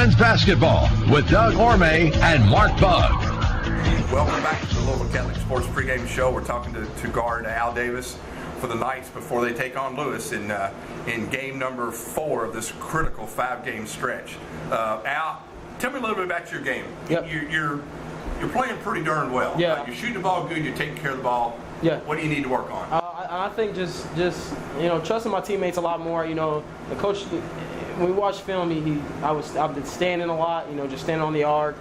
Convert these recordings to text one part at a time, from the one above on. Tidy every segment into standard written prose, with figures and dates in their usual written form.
men's basketball with Doug Orme and Mark Bug. Welcome back to the Louisville Catholic Sports pregame show. We're talking to guard Al Davis for the Knights before they take on Lewis in game number 4 of this critical 5-game stretch. Al, tell me a little bit about your game. Yep. You're playing pretty darn well. Yeah. You're shooting the ball good. You're taking care of the ball. Yeah. What do you need to work on? I think just trusting my teammates a lot more. The coach, when we watch film, I've been standing a lot. Just standing on the arc.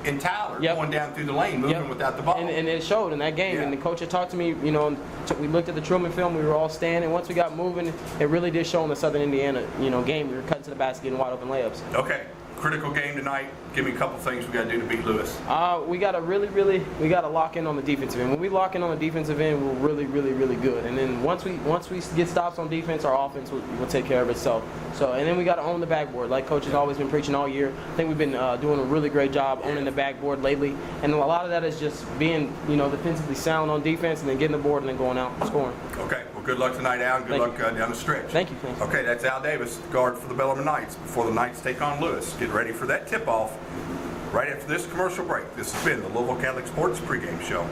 And Tyler Yep. going down through the lane, moving Yep. without the ball. And it showed in that game. Yeah. And the coach had talked to me, we looked at the Truman film, we were all standing. Once we got moving, it really did show in the Southern Indiana, game. We were cutting to the basket, getting wide open layups. Okay, critical game tonight. Give me a couple things we got to do to beat Lewis. We got to we got to lock in on the defensive end. When we lock in on the defensive end, we're really, really, really good. And then once we get stops on defense, our offense will take care of itself. And then we got to own the backboard, like Coach has always been preaching all year. I think we've been doing a really great job owning the backboard lately. And a lot of that is just being, defensively sound on defense and then getting the board and then going out and scoring. Okay, well, good luck tonight, Al, and good luck down the stretch. Thank you. Okay, that's Al Davis, guard for the Bellarmine Knights, before the Knights take on Lewis. Get ready for that tip-off right after this commercial break. This has been the Louisville Catholic Sports pregame show.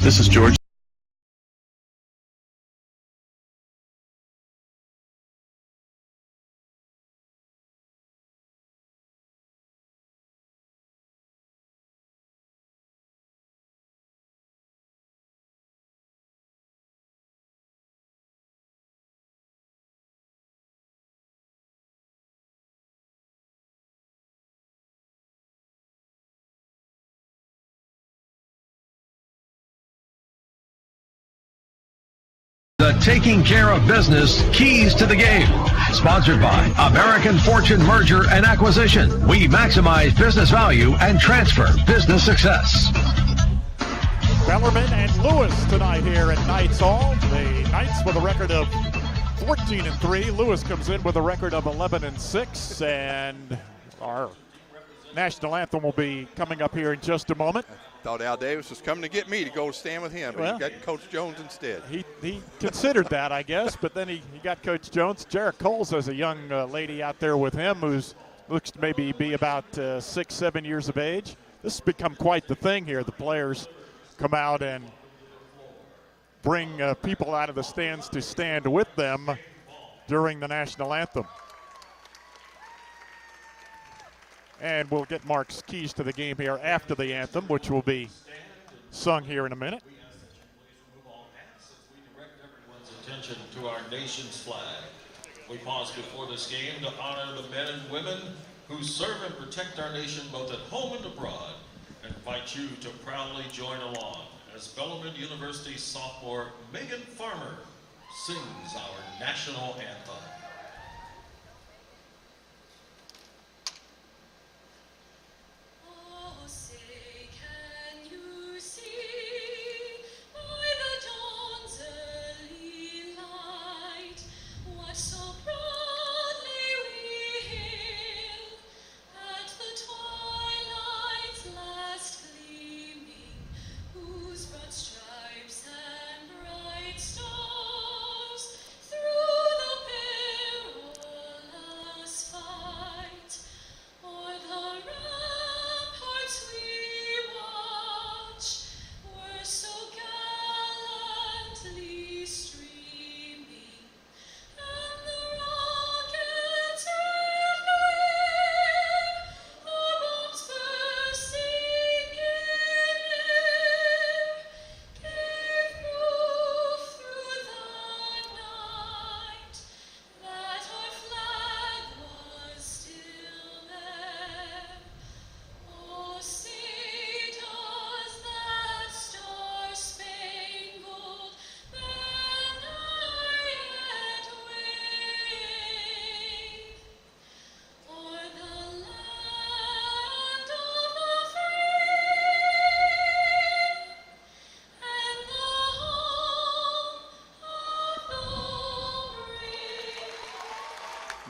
This is George. The Taking Care of Business Keys to the Game. Sponsored by American Fortune Merger and Acquisition. We maximize business value and transfer business success. Bellarmine and Lewis tonight here at Knights Hall. The Knights with a record of 14-3. Lewis comes in with a record of 11-6. And our national anthem will be coming up here in just a moment. Thought Al Davis was coming to get me to go stand with him, but he got Coach Jones instead. He considered that, I guess, but then he got Coach Jones. Jarrett Coles has a young lady out there with him who's looks to maybe be about 6-7 years of age. This has become quite the thing here. The players come out and bring people out of the stands to stand with them during the national anthem. And we'll get Mark's keys to the game here after the anthem, which will be sung here in a minute. Attention to our nation's flag. We pause before this game to honor the men and women who serve and protect our nation both at home and abroad, and invite you to proudly join along as Bellarmine University sophomore Megan Farmer sings our national anthem.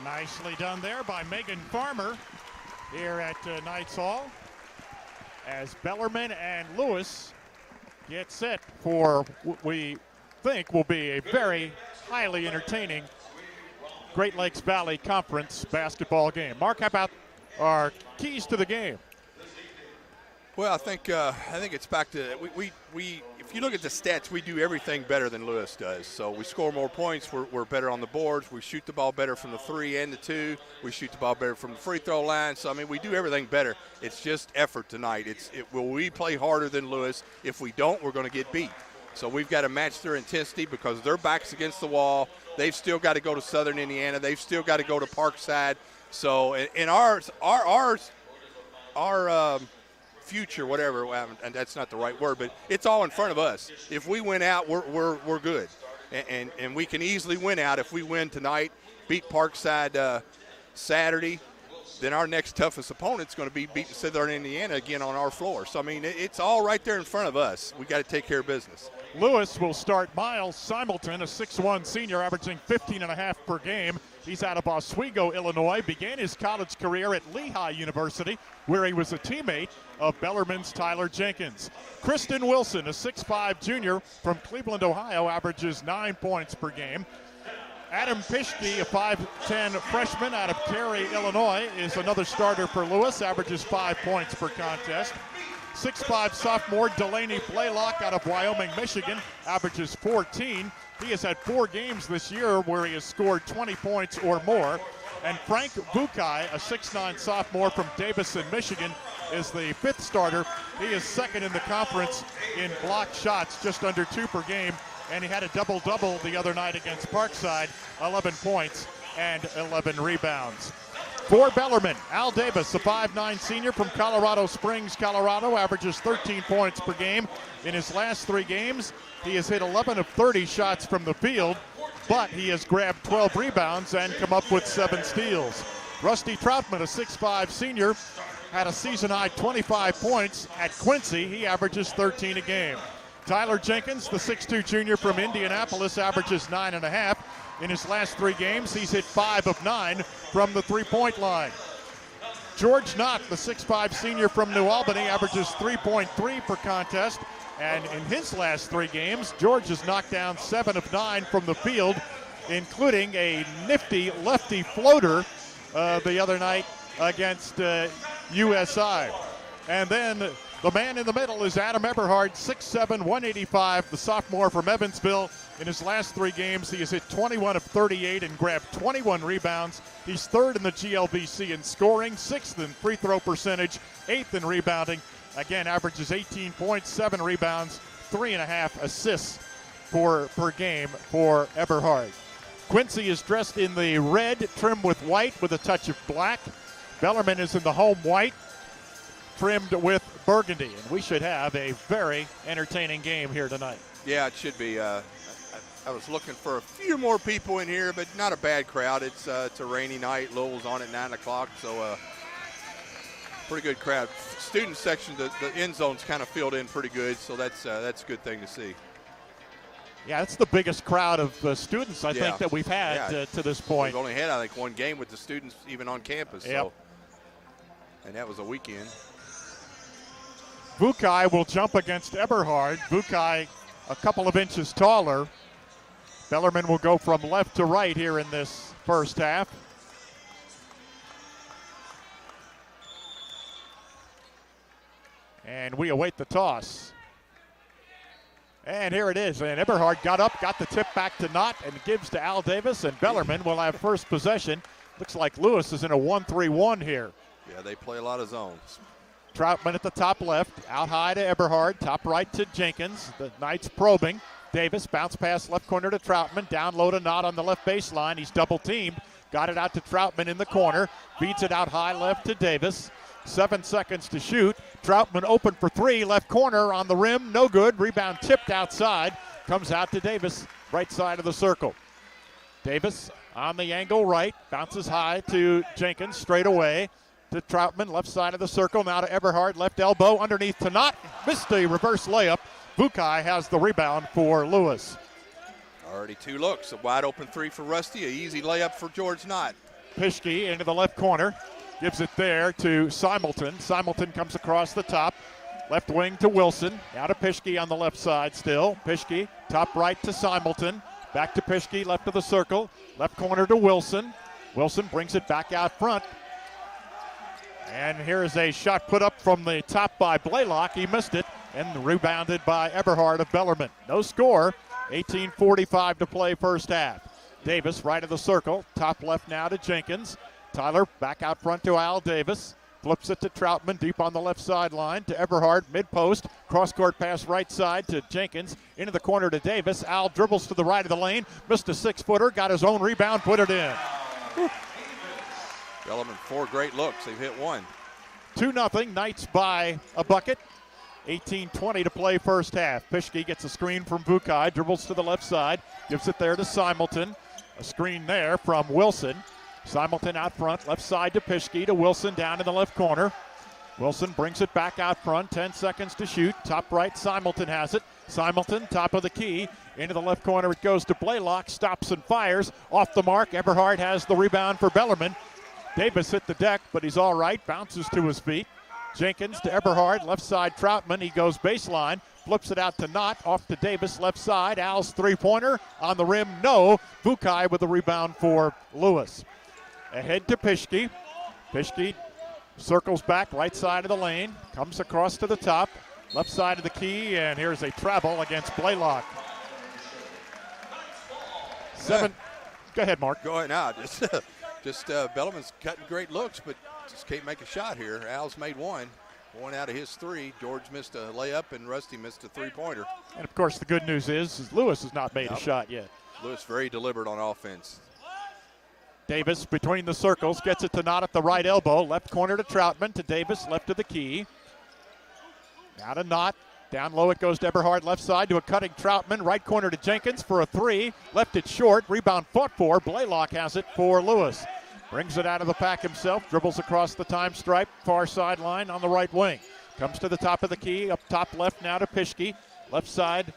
Nicely done there by Megan Farmer here at Knights Hall as Bellarmine and Lewis get set for what we think will be a very highly entertaining Great Lakes Valley Conference basketball game. Mark, how about our keys to the game? Well, I think it's back to we if you look at the stats, we do everything better than Lewis does. So we score more points. We're better on the boards. We shoot the ball better from the 3 and the 2. We shoot the ball better from the free throw line. So I mean, we do everything better. It's just effort tonight. Will we play harder than Lewis? If we don't, we're going to get beat. So we've got to match their intensity because their back's against the wall. They've still got to go to Southern Indiana. They've still got to go to Parkside. So in our future, whatever, and that's not the right word, but it's all in front of us. If we win out, we're good, and we can easily win out. If we win tonight, beat Parkside Saturday, then our next toughest opponent's going to be beating Southern Indiana again on our floor. So I mean, it's all right there in front of us. We got to take care of business. Lewis will start Miles Simulton, a 6'1 senior averaging 15.5 per game. He's out of Oswego, Illinois, began his college career at Lehigh University, where he was a teammate of Bellarmine's Tyler Jenkins. Kristen Wilson, a 6'5 junior from Cleveland, Ohio, averages 9 points per game. Adam Pischke, a 5'10 freshman out of Cary, Illinois, is another starter for Lewis, averages 5 points per contest. 6'5 sophomore Delaney Blaylock out of Wyoming, Michigan, averages 14. He has had 4 games this year where he has scored 20 points or more. And Frank Bukai, a 6'9 sophomore from Davison, Michigan, is the 5th starter. He is 2nd in the conference in block shots, just under 2 per game. And he had a double-double the other night against Parkside, 11 points and 11 rebounds. For Bellarmine, Al Davis, a 5'9 senior from Colorado Springs, Colorado, averages 13 points per game. In his last 3 games, he has hit 11 of 30 shots from the field, but he has grabbed 12 rebounds and come up with 7 steals. Rusty Troutman, a 6'5 senior, had a season-high 25 points at Quincy. He averages 13 a game. Tyler Jenkins, the 6'2 junior from Indianapolis, averages 9.5. In his last 3 games, he's hit 5 of 9 from the three-point line. George Knott, the 6'5 senior from New Albany, averages 3.3 per contest. And in his last 3 games, George has knocked down 7 of 9 from the field, including a nifty lefty floater the other night against USI. And then the man in the middle is Adam Eberhard, 6'7", 185, the sophomore from Evansville. In his last 3 games, he has hit 21 of 38 and grabbed 21 rebounds. He's 3rd in the GLVC in scoring, 6th in free throw percentage, 8th in rebounding, again, averages 18 points, 7 rebounds, 3.5 assists per game for Eberhard. Quincy is dressed in the red, trimmed with white with a touch of black. Bellarmine is in the home white, trimmed with burgundy. And we should have a very entertaining game here tonight. Yeah, it should be. I was looking for a few more people in here, but not a bad crowd. It's a rainy night. Louisville's on at 9 o'clock, so pretty good crowd. Student section, the end zone's kind of filled in pretty good, so that's a good thing to see. Yeah, it's the biggest crowd of students, I think, that we've had to this point. We've only had, I think, one game with the students even on campus. Yep. So, and that was a weekend. Bukai will jump against Eberhard. Bukai a couple of inches taller. Bellarmine will go from left to right here in this first half. And we await the toss. And here it is. And Eberhard got up, got the tip back to Knott, and gives to Al Davis. And Bellarmine will have first possession. Looks like Lewis is in a 1-3-1 here. Yeah, they play a lot of zones. Troutman at the top left, out high to Eberhard, top right to Jenkins. The Knights probing. Davis, bounce pass left corner to Troutman, down low to Knott on the left baseline. He's double teamed. Got it out to Troutman in the corner. Feeds it out high left to Davis. 7 seconds to shoot. Troutman open for 3, left corner on the rim, no good. Rebound tipped outside, comes out to Davis, right side of the circle. Davis on the angle right, bounces high to Jenkins, straight away to Troutman, left side of the circle, now to Eberhard, left elbow, underneath to Knott, missed a reverse layup. Bukai has the rebound for Lewis. Already 2 looks, a wide open 3 for Rusty, an easy layup for George Knott. Pischke into the left corner. Gives it there to Simelton. Simelton comes across the top. Left wing to Wilson. Now to Pischke on the left side still. Pischke, top right to Simelton. Back to Pischke, left of the circle. Left corner to Wilson. Wilson brings it back out front. And here is a shot put up from the top by Blaylock. He missed it and rebounded by Eberhard of Bellarmine. No score. 18:45 to play first half. Davis right of the circle. Top left now to Jenkins. Tyler back out front to Al Davis. Flips it to Troutman deep on the left sideline to Eberhard, mid-post. Cross-court pass right side to Jenkins. Into the corner to Davis. Al dribbles to the right of the lane. Missed a 6-footer. Got his own rebound. Put it in. Bellarmine 4 great looks. They've hit 1. 2-0. Knights by a bucket. 18:20 to play first half. Pischke gets a screen from Bukai. Dribbles to the left side. Gives it there to Simelton. A screen there from Wilson. Simelton out front, left side to Pischke, to Wilson down in the left corner. Wilson brings it back out front, 10 seconds to shoot. Top right, Simelton has it. Simelton, top of the key, into the left corner it goes to Blaylock, stops and fires. Off the mark, Eberhard has the rebound for Bellarmine. Davis hit the deck, but he's all right, bounces to his feet. Jenkins to Eberhard, left side Troutman, he goes baseline. Flips it out to Knott, off to Davis, left side. Al's three-pointer, on the rim, no. Bukai with the rebound for Lewis. Ahead to Pischke. Pischke circles back, right side of the lane, comes across to the top, left side of the key, and here's a travel against Blaylock. 7. Go ahead, Mark. Go ahead now. Just Bellarmine's cutting great looks, but just can't make a shot here. Al's made 1 out of his 3. George missed a layup, and Rusty missed a 3-pointer. And, of course, the good news is Lewis has not made a shot yet. Lewis very deliberate on offense. Davis between the circles, gets it to Knott at the right elbow. Left corner to Troutman, to Davis, left of the key. Now to Knott. Down low it goes to Eberhard, left side to a cutting Troutman. Right corner to Jenkins for a 3. Left it short. Rebound fought for. Blaylock has it for Lewis. Brings it out of the pack himself. Dribbles across the time stripe. Far sideline on the right wing. Comes to the top of the key. Up top left now to Pischke. Left side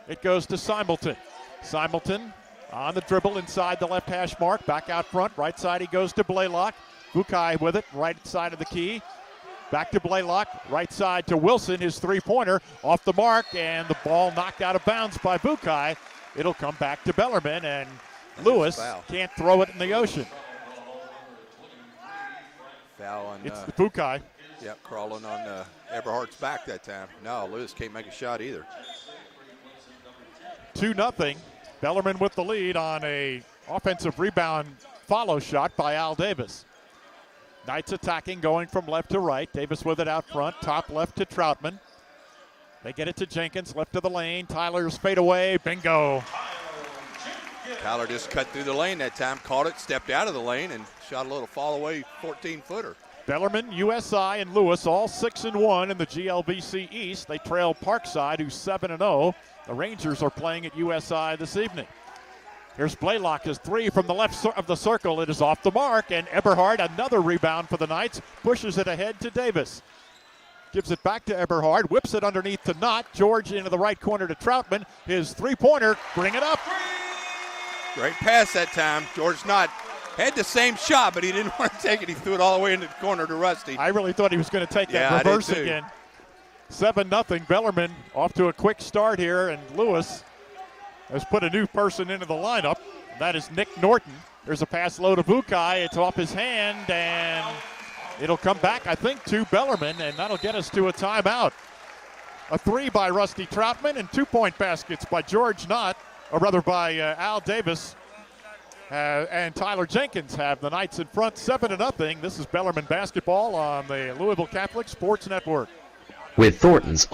it goes to Simelton. Simelton on the dribble inside the left hash mark. Back out front. Right side he goes to Blaylock. Bukai with it. Right side of the key. Back to Blaylock. Right side to Wilson. His three-pointer off the mark. And the ball knocked out of bounds by Bukai. It'll come back to Bellarmine. And Lewis can't throw it in the ocean. Foul on it's Bukai. Yep, crawling on Eberhard's back that time. No, Lewis can't make a shot either. 2-0. Bellarmine with the lead on a offensive rebound follow shot by Al Davis. Knights attacking, going from left to right. Davis with it out front, top left to Troutman. They get it to Jenkins, left to the lane. Tyler's fade away, bingo. Tyler just cut through the lane that time, caught it, stepped out of the lane, and shot a little fall away 14-footer. Bellarmine, USI, and Lewis all 6-1 in the GLVC East. They trail Parkside, who's 7-0. The Rangers are playing at USI this evening. Here's Blaylock, his three from the left of the circle. It is off the mark, and Eberhard, another rebound for the Knights, pushes it ahead to Davis. Gives it back to Eberhard, whips it underneath to Knott. George into the right corner to Troutman. His three-pointer, bring it up. Great pass that time. George Knott had the same shot, but he didn't want to take it. He threw it all the way into the corner to Rusty. I really thought he was going to take that reverse again. 7-0. Bellarmine off to a quick start here, and Lewis has put a new person into the lineup. That is Nick Norton. There's a pass low to Bukai. It's off his hand, and it'll come back, I think, to Bellarmine, and that'll get us to a timeout. A three by Rusty Troutman and 2-point baskets by George Knott, or rather by Al Davis and Tyler Jenkins have the Knights in front 7-0. This is Bellarmine basketball on the Louisville Catholic Sports Network. With Thornton's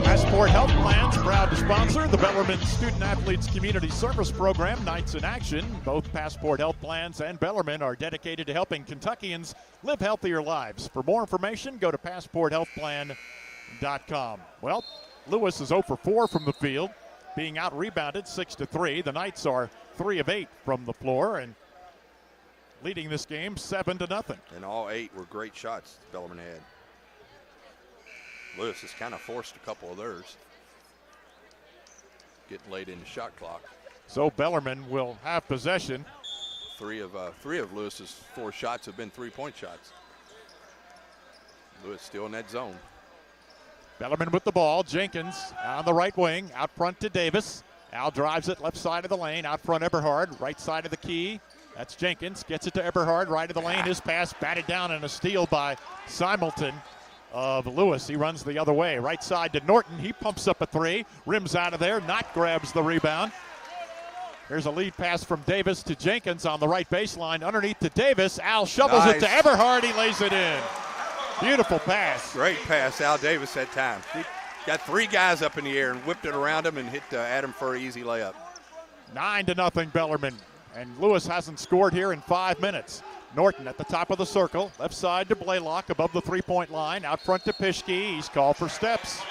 Passport Health Plans, proud to sponsor the Bellarmine Student Athletes Community Service Program, Knights in Action. Both Passport Health Plans and Bellarmine are dedicated to helping Kentuckians live healthier lives. For more information, go to passporthealthplan.com. Well, Lewis is 0 for 4 from the field, being out-rebounded 6-3. The Knights are 3 of 8 from the floor and leading this game 7-0. And all 8 were great shots Bellarmine had. Lewis has kind of forced a couple of theirs. Getting late in the shot clock. So Bellarmine will have possession. Three of Lewis's 4 shots have been 3-point shots. Lewis still in that zone. Bellarmine with the ball. Jenkins on the right wing, out front to Davis. Al drives it left side of the lane, out front Eberhard, right side of the key. That's Jenkins, gets it to Eberhard, right of the lane. His pass batted down and a steal by Simulton of Lewis. He runs the other way, right side to Norton. He pumps up a 3, rims out of there. Knott grabs the rebound. Here's a lead pass from Davis to Jenkins on the right baseline. Underneath to Davis. Al shovels it to Eberhard. He lays it in. Beautiful pass. Great pass, Al Davis that time. He got 3 guys up in the air and whipped it around him and hit Adam for an easy layup. 9-0 Bellarmine. And Lewis hasn't scored here in 5 minutes. Norton at the top of the circle, left side to Blaylock above the 3-point line, out front to Pischke. He's called for steps.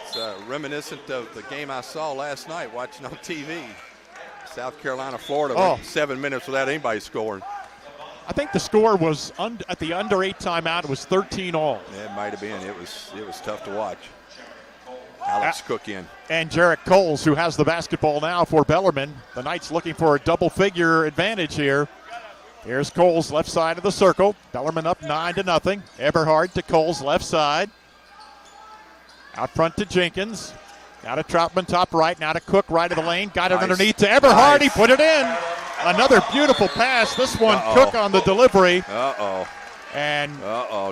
It's reminiscent of the game I saw last night watching on TV. South Carolina, Florida, went 7 minutes without anybody scoring. I think the score was at the under 8 timeout. It was 13-all. Yeah, it might have been. It was tough to watch. Alex Cook in. And Jarrett Coles, who has the basketball now for Bellarmine. The Knights looking for a double-figure advantage here. Here's Coles, left side of the circle. Bellarmine up 9-0. Eberhard to Coles, left side. Out front to Jenkins. Now to Troutman, top right. Now to Cook, right of the lane. Got it underneath to Eberhard. He put it in. Another beautiful pass. This one, Cook on the delivery. And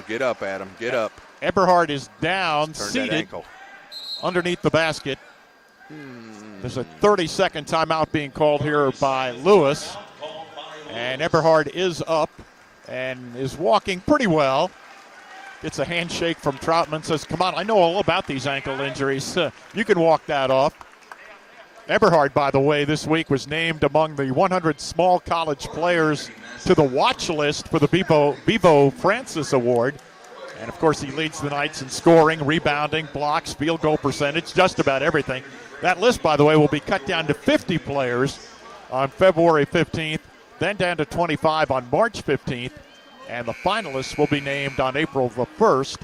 get up, Adam. Get up. Eberhard is down, seated ankle underneath the basket. There's a 30-second timeout being called here by Lewis. And Eberhard is up and is walking pretty well. Gets a handshake from Troutman, says, come on, I know all about these ankle injuries. You can walk that off. Eberhard, by the way, this week was named among the 100 small college players to the watch list for the Bevo Francis Award. And, of course, he leads the Knights in scoring, rebounding, blocks, field goal percentage, just about everything. That list, by the way, will be cut down to 50 players on February 15th, then down to 25 on March 15th, and the finalists will be named on April the 1st,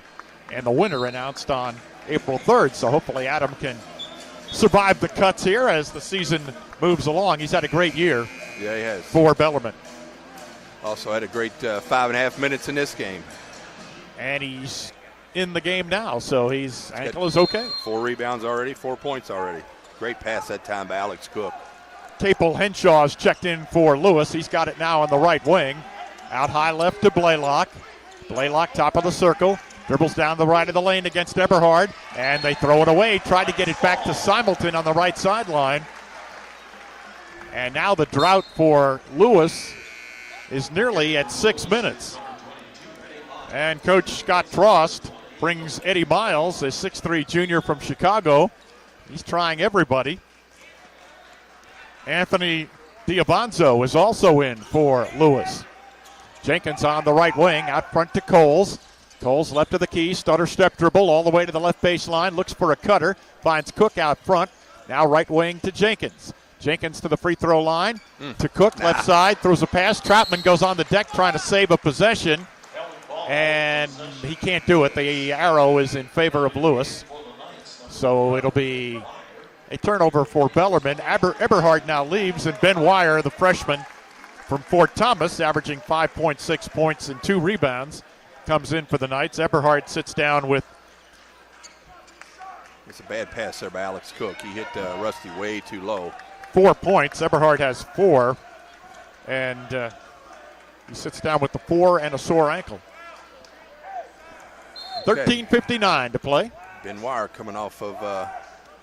and the winner announced on April 3rd. So hopefully Adam can survive the cuts here as the season moves along. He's had a great year. Yeah, he has. For Bellarmine. Also had a great 5.5 minutes in this game. And he's in the game now, so his ankle is okay. 4 rebounds already, 4 points already. Great pass that time by Alex Cook. Capel Henshaw's checked in for Lewis. He's got it now on the right wing. Out high left to Blaylock. Blaylock top of the circle. Dribbles down the right of the lane against Eberhard. And they throw it away. Tried to get it back to Simulton on the right sideline. And now the drought for Lewis is nearly at 6 minutes. And Coach Scott Frost brings Eddie Miles, a 6'3 junior from Chicago. He's trying everybody. Anthony Diabanzo is also in for Lewis. Jenkins on the right wing, out front to Coles. Coles left of the key, stutter step dribble all the way to the left baseline, looks for a cutter, finds Cook out front. Now right wing to Jenkins. Jenkins to the free throw line, to Cook, left side, throws a pass. Troutman goes on the deck trying to save a possession, and he can't do it. The arrow is in favor of Lewis. So it'll be a turnover for Bellarmine. Eberhard now leaves, and Ben Wire, the freshman from Fort Thomas, averaging 5.6 points and 2 rebounds, comes in for the Knights. Eberhard sits down with... It's a bad pass there by Alex Cook. He hit Rusty way too low. 4 points. Eberhard has 4, and he sits down with the 4 and a sore ankle. 13:59 to play. Ben Wire coming off of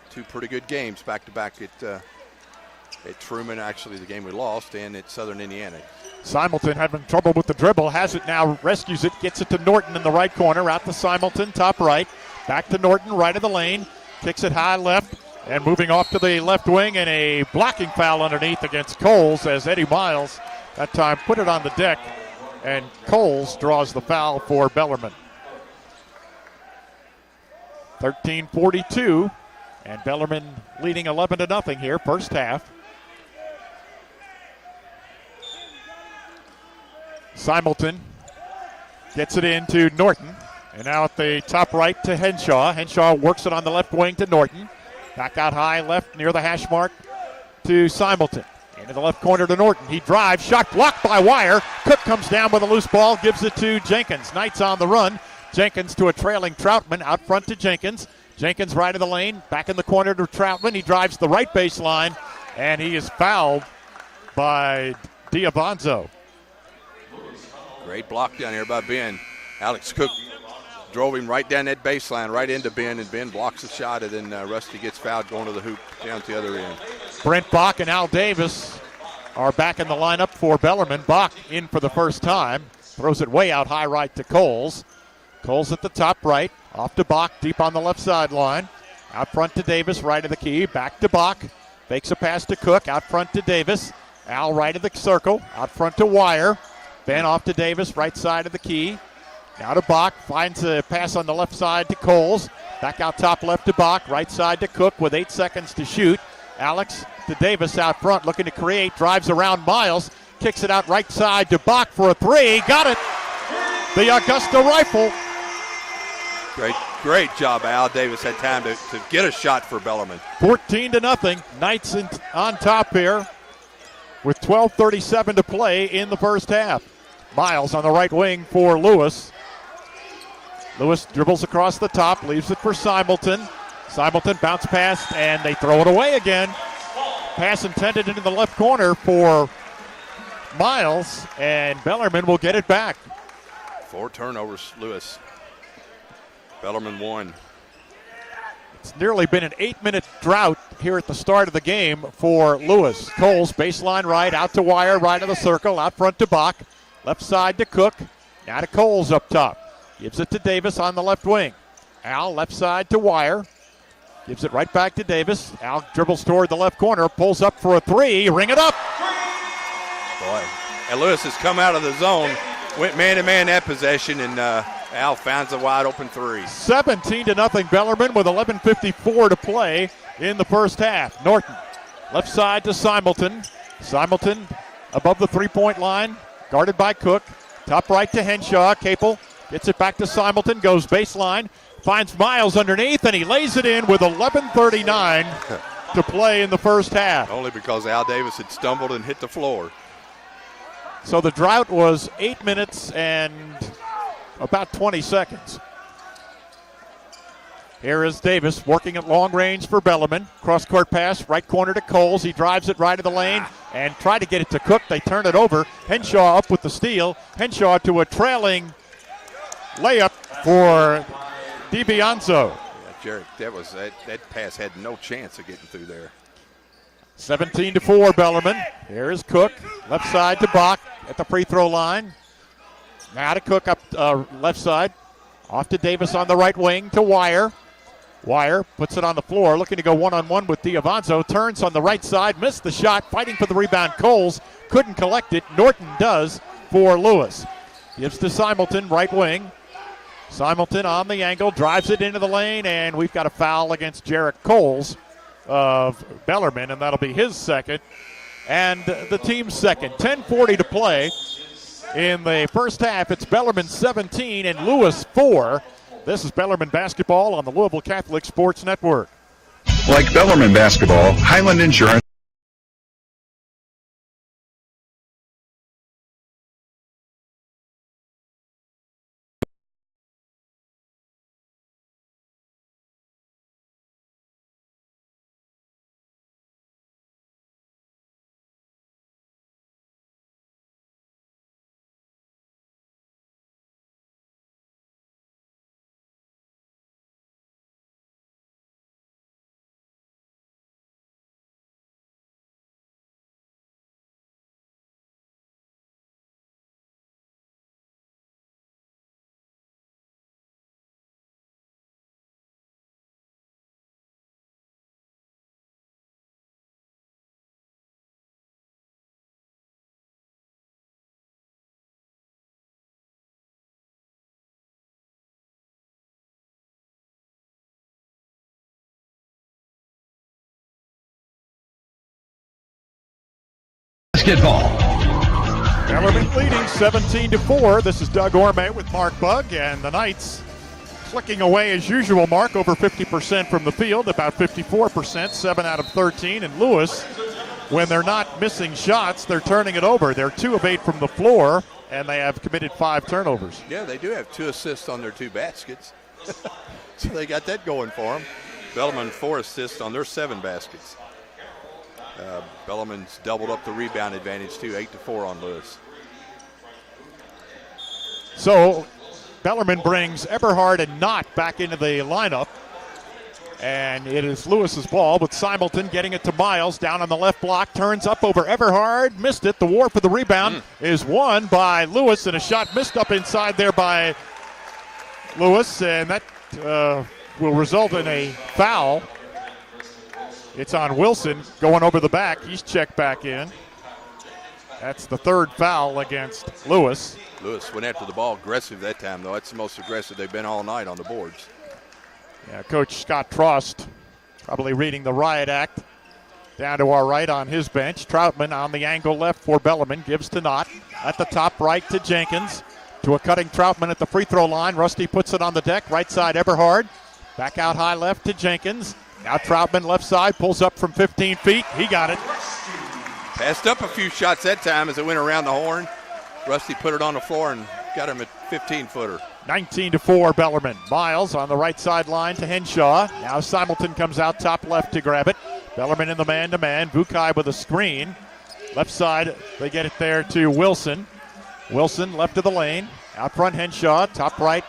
2 pretty good games back-to-back at Truman, actually the game we lost, and at Southern Indiana. Simulton having trouble with the dribble, has it now, rescues it, gets it to Norton in the right corner, out to Simulton, top right, back to Norton, right of the lane, kicks it high left, and moving off to the left wing, and a blocking foul underneath against Coles as Eddie Miles that time put it on the deck, and Coles draws the foul for Bellarmine. 13:42, and Bellarmine leading 11-0 here, first half. Simulton gets it into Norton, and now at the top right to Henshaw. Henshaw works it on the left wing to Norton. Back out high left near the hash mark to Simulton. Into the left corner to Norton. He drives, shot blocked by Wire. Cook comes down with a loose ball, gives it to Jenkins. Knights on the run. Jenkins to a trailing Troutman, out front to Jenkins. Jenkins right of the lane, back in the corner to Troutman. He drives the right baseline, and he is fouled by Diabanzo. Great block down here by Ben. Alex Cook drove him right down that baseline, right into Ben, and Ben blocks the shot, and then Rusty gets fouled going to the hoop down to the other end. Brent Bach and Al Davis are back in the lineup for Bellarmine. Bach in for the first time. Throws it way out high right to Coles. Coles at the top right. Off to Bach, deep on the left sideline. Out front to Davis, right of the key. Back to Bach. Fakes a pass to Cook. Out front to Davis. Al right of the circle. Out front to Wire. Ben off to Davis, right side of the key. Now to Bach. Finds a pass on the left side to Coles. Back out top left to Bach. Right side to Cook with 8 seconds to shoot. Alex to Davis out front, looking to create. Drives around Miles. Kicks it out right side to Bach for a 3. Got it. The Augusta rifle. Great job. Al Davis had time to get a shot for Bellarmine. 14-0. Knights on top here with 12:37 to play in the first half. Miles on the right wing for Lewis. Lewis dribbles across the top, leaves it for Simulton. Simulton bounce pass, and they throw it away again. Pass intended into the left corner for Miles, and Bellarmine will get it back. 4 turnovers, Lewis. Bellarmine 1. It's nearly been an 8-minute drought here at the start of the game for Lewis. Coles, baseline right, out to Wire, right of the circle, out front to Bach. Left side to Cook. Now to Coles up top. Gives it to Davis on the left wing. Al, left side to Wire. Gives it right back to Davis. Al dribbles toward the left corner, pulls up for a 3. Ring it up. Boy. And Lewis has come out of the zone, went man-to-man that possession, and Al finds a wide open three. 17-0 Bellarmine with 11:54 to play in the first half. Norton, left side to Simelton. Simelton above the three-point line, guarded by Cook. Top right to Henshaw. Capel gets it back to Simelton, goes baseline, finds Miles underneath, and he lays it in with 11:39 to play in the first half. Only because Al Davis had stumbled and hit the floor. So the drought was 8 minutes and about 20 seconds. Here is Davis working at long range for Bellarmine. Cross-court pass, right corner to Coles. He drives it right of the lane and tried to get it to Cook. They turn it over. Henshaw up with the steal. Henshaw to a trailing layup for DiBianzo. Yeah, Jarek, that pass had no chance of getting through there. 17-4 Bellarmine. Here is Cook. Left side to Bach at the free throw line. Now to Cook up left side. Off to Davis on the right wing to Wire. Wire puts it on the floor, looking to go one-on-one with DiBianzo. Turns on the right side, missed the shot, fighting for the rebound. Coles couldn't collect it. Norton does for Lewis. Gives to Simelton, right wing. Simelton on the angle, drives it into the lane, and we've got a foul against Jarek Coles of Bellarmine, and that'll be his second and the team's second. 10:40 to play in the first half. It's Bellarmine 17 and Lewis 4. This is Bellarmine basketball on the Louisville Catholic Sports Network. Like Bellarmine basketball, Highland Insurance. Basketball. Bellarmine leading 17-4. This is Doug Orme with Mark Bugg, and the Knights clicking away as usual. Mark over 50% from the field, about 54%, 7 out of 13. And Lewis, when they're not missing shots, they're turning it over. They're 2 of 8 from the floor, and they have committed 5 turnovers. Yeah, they do have 2 assists on their 2 baskets. So they got that going for them. Bellarmine 4 assists on their 7 baskets. Bellarmine's doubled up the rebound advantage too, 8-4 on Lewis. So Bellarmine brings Eberhard and Knott back into the lineup. And it is Lewis's ball with Simelton getting it to Miles down on the left block. Turns up over Eberhard, missed it. The war for the rebound is won by Lewis, and a shot missed up inside there by Lewis, and that will result in a foul. It's on Wilson going over the back. He's checked back in. That's the 3rd foul against Lewis. Lewis went after the ball aggressive that time, though. That's the most aggressive they've been all night on the boards. Yeah, Coach Scott Trost probably reading the riot act down to our right on his bench. Troutman on the angle left for Bellarmine, gives to Knott. At the top right to Jenkins. To a cutting Troutman at the free throw line. Rusty puts it on the deck. Right side Eberhard. Back out high left to Jenkins. Now Troutman left side, pulls up from 15 feet. He got it. Passed up a few shots that time as it went around the horn. Rusty put it on the floor and got him at 15-footer. 19-4 Bellarmine. Miles on the right sideline to Henshaw. Now Simelton comes out top left to grab it. Bellarmine in the man-to-man. Bukai with a screen. Left side, they get it there to Wilson. Wilson left of the lane. Out front Henshaw. Top right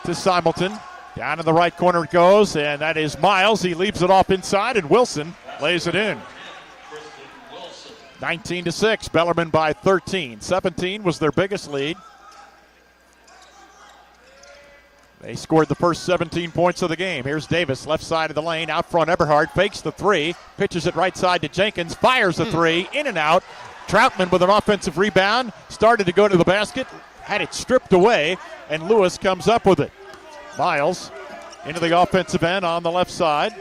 to Simelton. Down in the right corner it goes, and that is Miles. He leaves it off inside, and Wilson lays it in. 19-6, Bellarmine by 13. 17 was their biggest lead. They scored the first 17 points of the game. Here's Davis, left side of the lane, out front Eberhard, fakes the 3, pitches it right side to Jenkins, fires the 3, in and out. Troutman with an offensive rebound, started to go to the basket, had it stripped away, and Lewis comes up with it. Miles into the offensive end on the left side.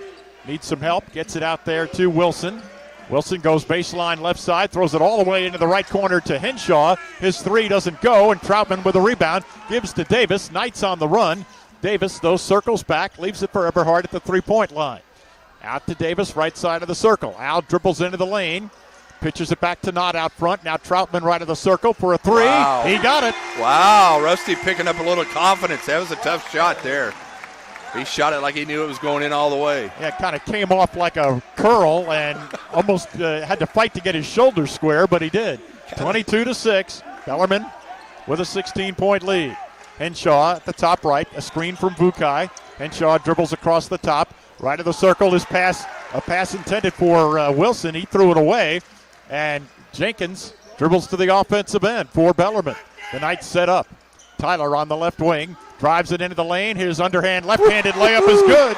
Needs some help. Gets it out there to Wilson. Wilson goes baseline left side, throws it all the way into the right corner to Henshaw. His three doesn't go, and Troutman with a rebound gives to Davis. Knights on the run. Davis, though, circles back, leaves it for Eberhard at the three-point line. Out to Davis, right side of the circle. Al dribbles into the lane, pitches it back to Knott out front. Now Troutman right of the circle for a three. Wow. He got it. Wow, Rusty picking up a little confidence. That was a tough shot there. He shot it like he knew it was going in all the way. Yeah, it kind of came off like a curl and almost had to fight to get his shoulders square, but he did. 22-6. Bellarmine with a 16-point lead. Henshaw at the top right, a screen from Vukai. Henshaw dribbles across the top, right of the circle. His pass, a pass intended for Wilson. He threw it away, and Jenkins dribbles to the offensive end for Bellarmine. The Knights set up. Tyler on the left wing, drives it into the lane. His underhand left-handed layup is good.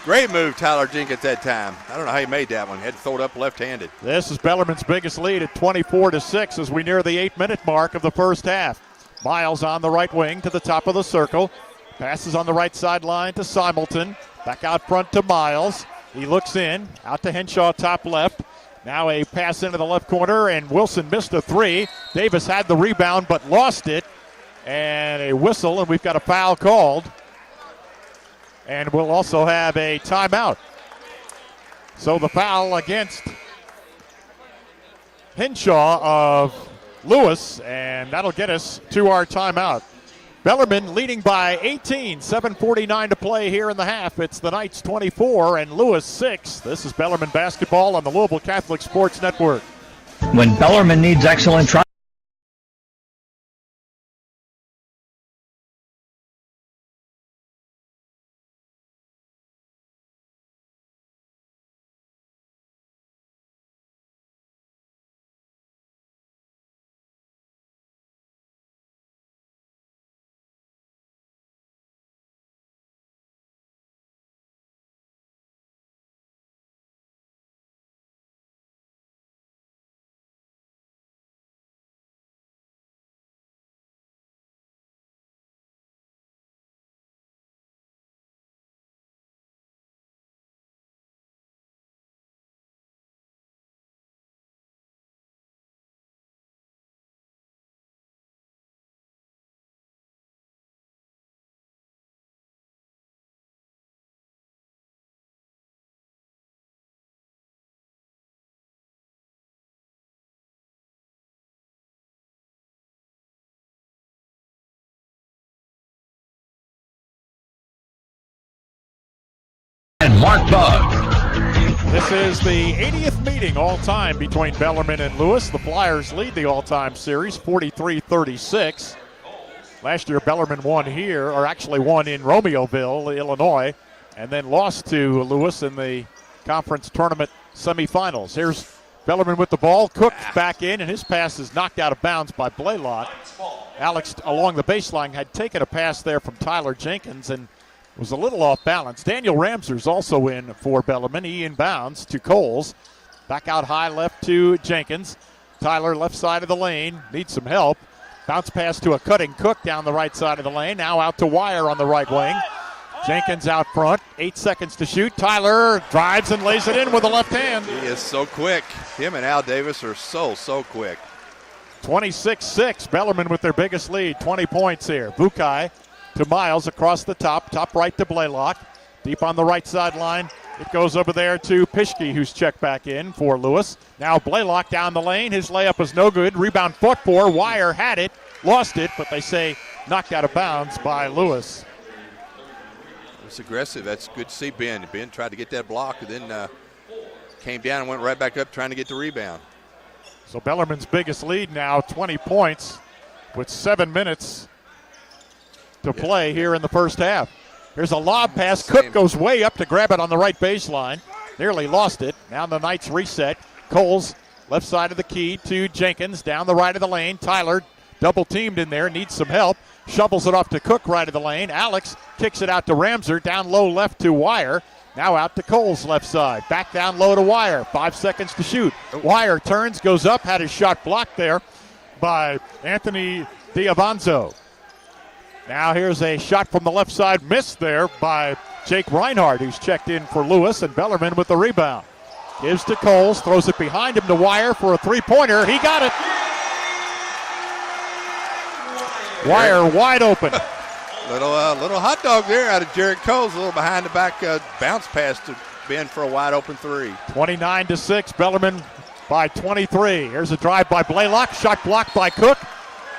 Great move, Tyler Jenkins that time. I don't know how he made that one. He had to throw it up left-handed. This is Bellarmine's biggest lead at 24-6 as we near the 8-minute mark of the first half. Miles on the right wing to the top of the circle. Passes on the right sideline to Simulton. Back out front to Miles. He looks in, out to Henshaw top left. Now a pass into the left corner, and Wilson missed a three. Davis had the rebound but lost it. And a whistle, and we've got a foul called. And we'll also have a timeout. So the foul against Henshaw of Lewis, and that'll get us to our timeout. Bellarmine leading by 18, 7:49 to play here in the half. It's the Knights 24 and Lewis 6. This is Bellarmine basketball on the Louisville Catholic Sports Network. When Bellarmine needs excellent try. And Mark Bug. This is the 80th meeting all-time between Bellarmine and Lewis. The Flyers lead the all-time series 43-36. Last year, Bellarmine won here, or actually won in Romeoville, Illinois, and then lost to Lewis in the conference tournament semifinals. Here's Bellarmine with the ball. Cook back in, and his pass is knocked out of bounds by Blaylock. Alex, along the baseline, had taken a pass there from Tyler Jenkins and was a little off balance. Daniel Ramser's also in for Bellarmine. He inbounds to Coles. Back out high left to Jenkins. Tyler left side of the lane. Needs some help. Bounce pass to a cutting Cook down the right side of the lane. Now out to Wire on the right wing. Jenkins out front. 8 seconds to shoot. Tyler drives and lays it in with the left hand. He is so quick. Him and Al Davis are so quick. 26-6. Bellarmine with their biggest lead. 20 points here. Vukai to Miles across the top right to Blaylock. Deep on the right sideline. It goes over there to Pischke, who's checked back in for Lewis. Now Blaylock down the lane. His layup is no good. Rebound fought for. Wire had it, lost it, but they say knocked out of bounds by Lewis. It's aggressive. That's good to see Ben. Ben tried to get that block and then came down and went right back up trying to get the rebound. So Bellarmine's biggest lead now, 20 points with 7 minutes to play here in the first half. Here's a lob pass. Cook goes way up to grab it on the right baseline. Nearly lost it. Now the Knights reset. Coles, left side of the key to Jenkins. Down the right of the lane. Tyler, double teamed in there, needs some help. Shovels it off to Cook right of the lane. Alex kicks it out to Ramser. Down low left to Wire. Now out to Coles left side. Back down low to Wire. 5 seconds to shoot. Wire turns, goes up, had his shot blocked there by Anthony Diavanzo. Now here's a shot from the left side, missed there by Jake Reinhardt, who's checked in for Lewis, and Bellarmine with the rebound. Gives to Coles, throws it behind him to Wire for a three-pointer. He got it. Wire wide open. Little hot dog there out of Jarrett Coles. A little behind the back bounce pass to Ben for a wide open three. 29-6, Bellarmine by 23. Here's a drive by Blaylock, shot blocked by Cook,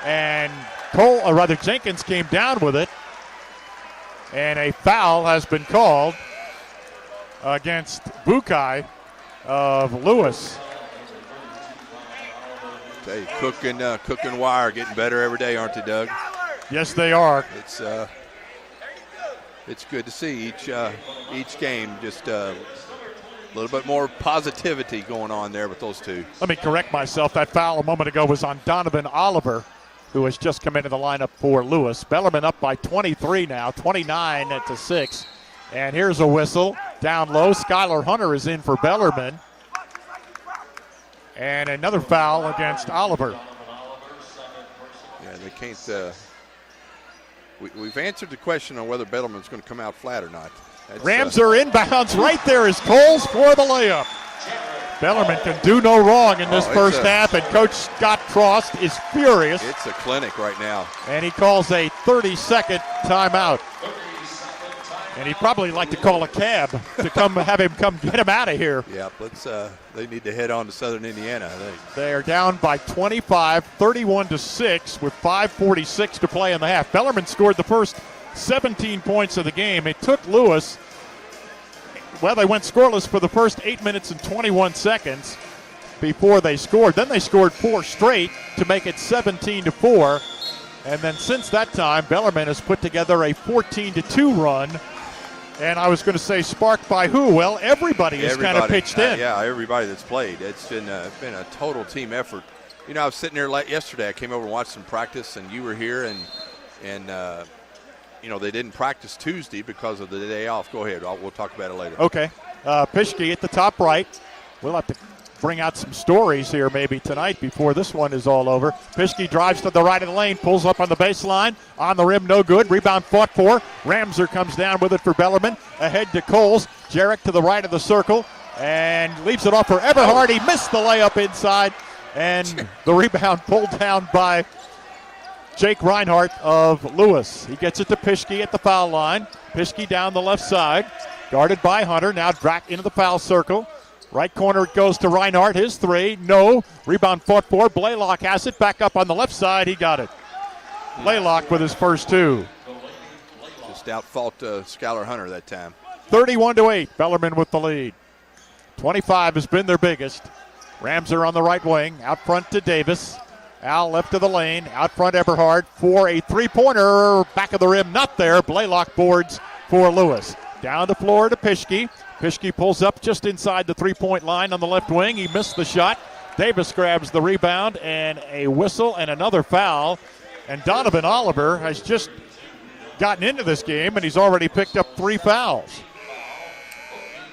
and Jenkins came down with it, and a foul has been called against Bukai of Lewis. Tell you, Cook and Wire getting better every day, aren't they, Doug? Yes, they are. It's good to see each game just a little bit more positivity going on there with those two. Let me correct myself. That foul a moment ago was on Donovan Oliver, who has just come into the lineup for Lewis. Bellarmine up by 23 now, 29-6. And here's a whistle down low. Skylar Hunter is in for Bellarmine. And another foul against Oliver. Yeah, they can't. We've answered the question on whether Bellarmine's going to come out flat or not. Rams are inbounds. Right there is Coles for the layup. Bellarmine can do no wrong in this first half, and Coach Scott Frost is furious. It's a clinic right now. And he calls a 30-second timeout. And he'd probably like to call a cab to have him come get him out of here. Yeah, they need to head on to Southern Indiana, I think. They are down by 25, 31-6 with 5:46 to play in the half. Bellarmine scored the first 17 points of the game. It took Lewis, they went scoreless for the first 8 minutes and 21 seconds before they scored. Then they scored 4 straight to make it 17-4. And then since that time, Bellarmine has put together a 14-2 run. And I was going to say sparked by who? Well, everybody has kind of pitched in. Yeah, everybody that's played. It's been a total team effort. You know, I was sitting there yesterday. I came over and watched some practice, and you were here, and they didn't practice Tuesday because of the day off. Go ahead. We'll talk about it later. Okay. Pischke at the top right. We'll have to bring out some stories here maybe tonight before this one is all over. Pischke drives to the right of the lane, pulls up on the baseline, on the rim, no good. Rebound fought for. Ramser comes down with it for Bellarmine. Ahead to Coles. Jarrett to the right of the circle and leaves it off for Eberhard. He missed the layup inside, and the rebound pulled down by Jake Reinhardt of Lewis. He gets it to Pischke at the foul line. Pischke down the left side, guarded by Hunter. Now back into the foul circle. Right corner it goes to Reinhardt. His three, no. Rebound fought for. Blaylock has it. Back up on the left side. He got it. Blaylock with his first two. Just out-fought Skylar Hunter that time. 31-8. Bellarmine with the lead. 25 has been their biggest. Ramser on the right wing. Out front to Davis. Al left of the lane. Out front Eberhard for a three-pointer. Back of the rim, not there. Blaylock boards for Lewis. Down the floor to Pischke. Pischke pulls up just inside the three-point line on the left wing. He missed the shot. Davis grabs the rebound, and a whistle and another foul. And Donovan Oliver has just gotten into this game, and he's already picked up 3 fouls.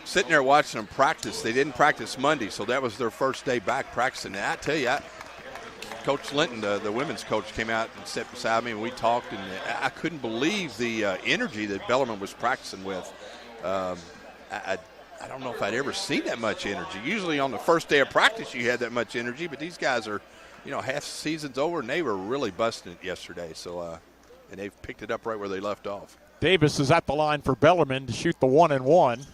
Sitting there watching them practice. They didn't practice Monday, so that was their first day back practicing. And I tell you, Coach Linton, the women's coach, came out and sat beside me, and we talked, and I couldn't believe the energy that Bellarmine was practicing with. I don't know if I'd ever seen that much energy. Usually on the first day of practice you had that much energy, but these guys are, half the season's over, and they were really busting it yesterday. So, and they've picked it up right where they left off. Davis is at the line for Bellarmine to shoot the 1-and-1,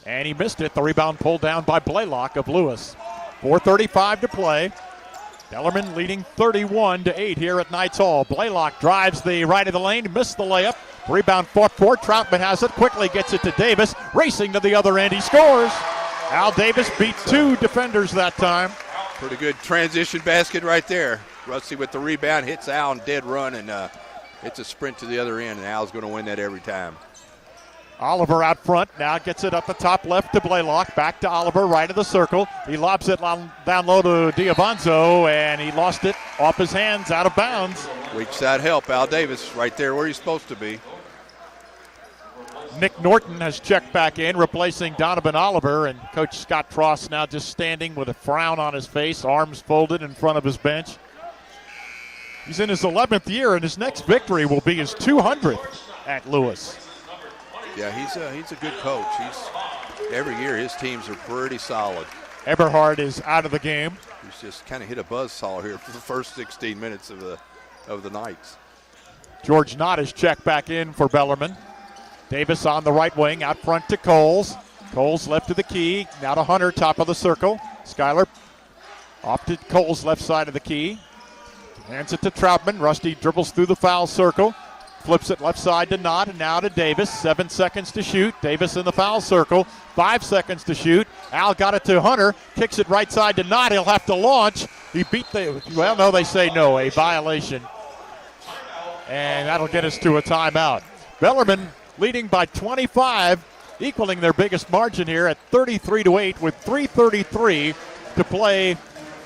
and he missed it. The rebound pulled down by Blaylock of Lewis. 4:35 to play. Bellarmine leading 31-8 here at Knights Hall. Blaylock drives the right of the lane, missed the layup. Rebound fought for. Troutman has it, quickly gets it to Davis. Racing to the other end, he scores. Al Davis beat 2 defenders that time. Pretty good transition basket right there. Rusty with the rebound, hits Al on dead run, and it's a sprint to the other end, and Al's going to win that every time. Oliver out front, now gets it up the top left to Blaylock. Back to Oliver, right of the circle. He lobs it down low to Diavanzo, and he lost it off his hands, out of bounds. Weak side help, Al Davis right there where he's supposed to be. Nick Norton has checked back in, replacing Donovan Oliver, and Coach Scott Frost now just standing with a frown on his face, arms folded in front of his bench. He's in his 11th year, and his next victory will be his 200th at Lewis. Yeah, he's a good coach. Every year his teams are pretty solid. Eberhard is out of the game. He's just kind of hit a buzzsaw here for the first 16 minutes of the Knights. George Knott is checked back in for Bellarmine. Davis on the right wing, out front to Coles. Coles left to the key, now to Hunter, top of the circle. Schuyler off to Coles, left side of the key. Hands it to Troutman. Rusty dribbles through the foul circle. Flips it left side to Knott, and now to Davis. 7 seconds to shoot. Davis in the foul circle. 5 seconds to shoot. Al got it to Hunter. Kicks it right side to Knott. He'll have to launch. He beat they say no, a violation. And that'll get us to a timeout. Bellarmine leading by 25, equaling their biggest margin here at 33-8 with 3:33 to play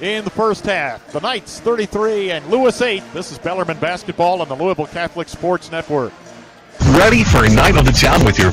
in the first half. The Knights 33 and Lewis 8. This is Bellarmine basketball on the Louisville Catholic Sports Network. Ready for a night on the town with your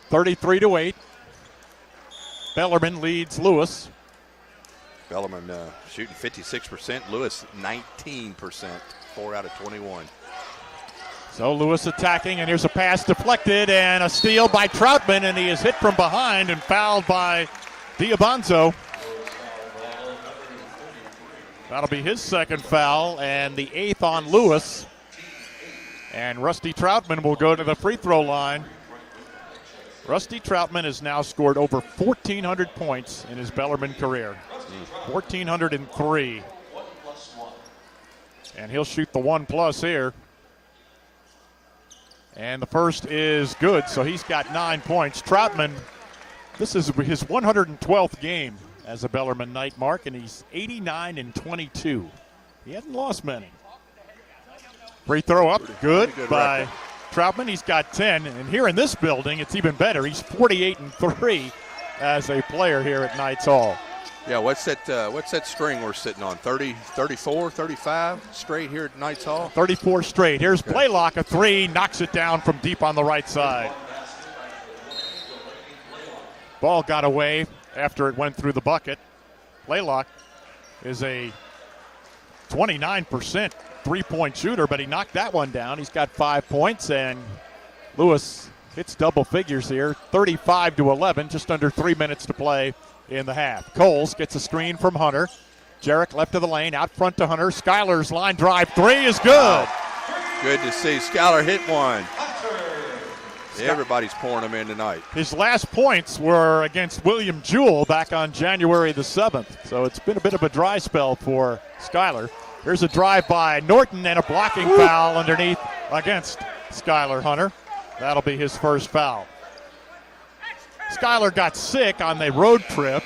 (33-8). Bellarmine leads Lewis. Bellarmine shooting 56%. Lewis 19%. 4 out of 21. So Lewis attacking, and here's a pass deflected and a steal by Troutman, and he is hit from behind and fouled by Diabanzo. That'll be his second foul and the 8th on Lewis. And Rusty Troutman will go to the free throw line. Rusty Troutman has now scored over 1,400 points in his Bellarmine career. 1,403. And he'll shoot the 1+ here. And the first is good, so he's got 9 points. Troutman, this is his 112th game as a Bellarmine Knight, Mark, and he's 89-22. He hasn't lost many. Free throw up, good by Troutman. He's got 10, and here in this building, it's even better. He's 48-3 as a player here at Knights Hall. Yeah, what's that string we're sitting on? 30, 34, 35 straight here at Knights Hall? 34 straight. Here's Blaylock, a 3, knocks it down from deep on the right side. Ball got away after it went through the bucket. Blaylock is a 29% three-point shooter, but he knocked that one down. He's got 5 points, and Lewis hits double figures here, 35-11, just under 3 minutes to play in the half. Coles gets a screen from Hunter. Jarek left of the lane, out front to Hunter. Schuyler's line drive 3 is good. Wow. Good to see. Schuyler hit one. Everybody's pouring them in tonight. His last points were against William Jewell back on January the 7th, so it's been a bit of a dry spell for Schuyler. Here's a drive by Norton and a blocking foul underneath against Schuyler Hunter. That'll be his first foul. Schuyler got sick on the road trip,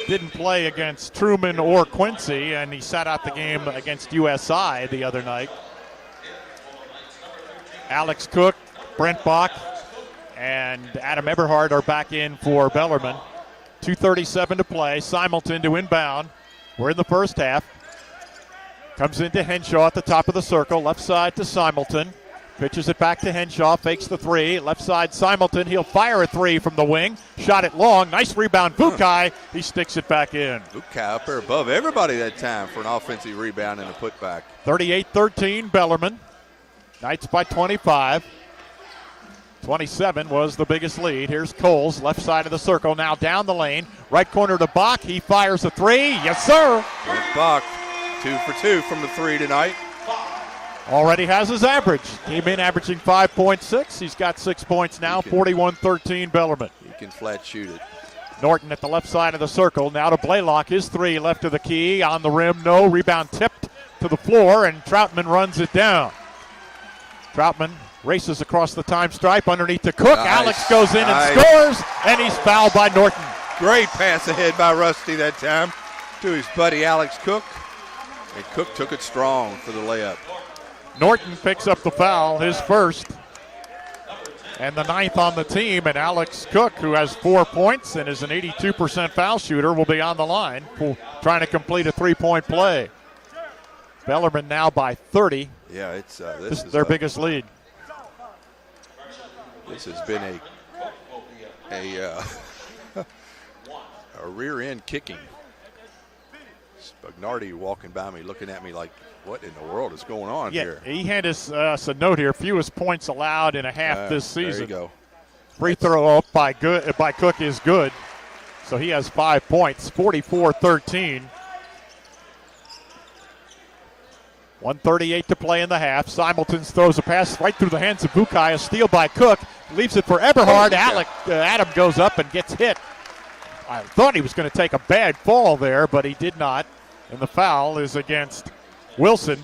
didn't play against Truman or Quincy, and he sat out the game against USI the other night. Alex Cook, Brent Bach, and Adam Eberhard are back in for Bellarmine. 2:37 to play. Simelton to inbound. We're in the first half. Comes into Henshaw at the top of the circle, left side to Simelton. Pitches it back to Henshaw, fakes the three. Left side, Simelton. He'll fire a three from the wing. Shot it long. Nice rebound, Bukai. He sticks it back in. Bukai up there above everybody that time for an offensive rebound and a putback. 38-13, Bellarmine. Knights by 25. 27 was the biggest lead. Here's Coles, left side of the circle, now down the lane. Right corner to Bach. He fires a three. Yes, sir. Bach, 2 for 2 from the three tonight. Already has his average. Came in averaging 5.6. He's got 6 points now, 41-13 Bellarmine. He can flat shoot it. Norton at the left side of the circle. Now to Blaylock. His three left of the key. On the rim, no. Rebound tipped to the floor, and Troutman runs it down. Troutman races across the time stripe underneath to Cook. Nice. Alex goes in and scores, and he's fouled by Norton. Great pass ahead by Rusty that time to his buddy Alex Cook. And Cook took it strong for the layup. Norton picks up the foul, his first, and the 9th on the team. And Alex Cook, who has 4 points and is an 82% foul shooter, will be on the line trying to complete a three-point play. Bellarmine now by 30. Yeah, it's this is their biggest lead. This has been a rear end kicking. Spagnardi walking by me, looking at me like, what in the world is going on here? He handed us a note here. Fewest points allowed in a half this season. There you go. Free throw up by Cook is good. So he has 5 points, 44-13. 1:38 to play in the half. Simelton throws a pass right through the hands of Bukai. A steal by Cook. Leaves it for Eberhard. Adam goes up and gets hit. I thought he was going to take a bad fall there, but he did not. And the foul is against Wilson,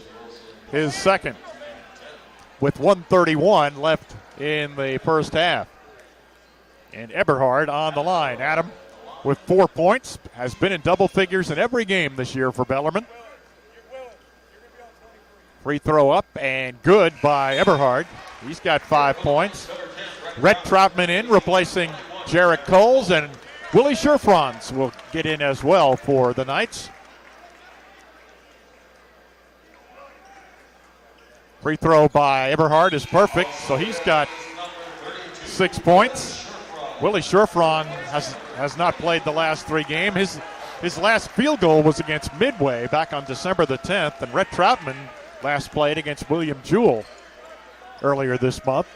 his second, with 1:31 left in the first half. And Eberhard on the line. Adam with 4 points, has been in double figures in every game this year for Bellarmine. Free throw up and good by Eberhard. He's got 5 points. Rhett Troutman in, replacing Jarrett Coles, and Willie Scherfrons will get in as well for the Knights. Free throw by Eberhard is perfect, so he's got 6 points. Willie Scherfron has not played the last 3 games. His last field goal was against Midway back on December the 10th, and Rhett Troutman last played against William Jewell earlier this month.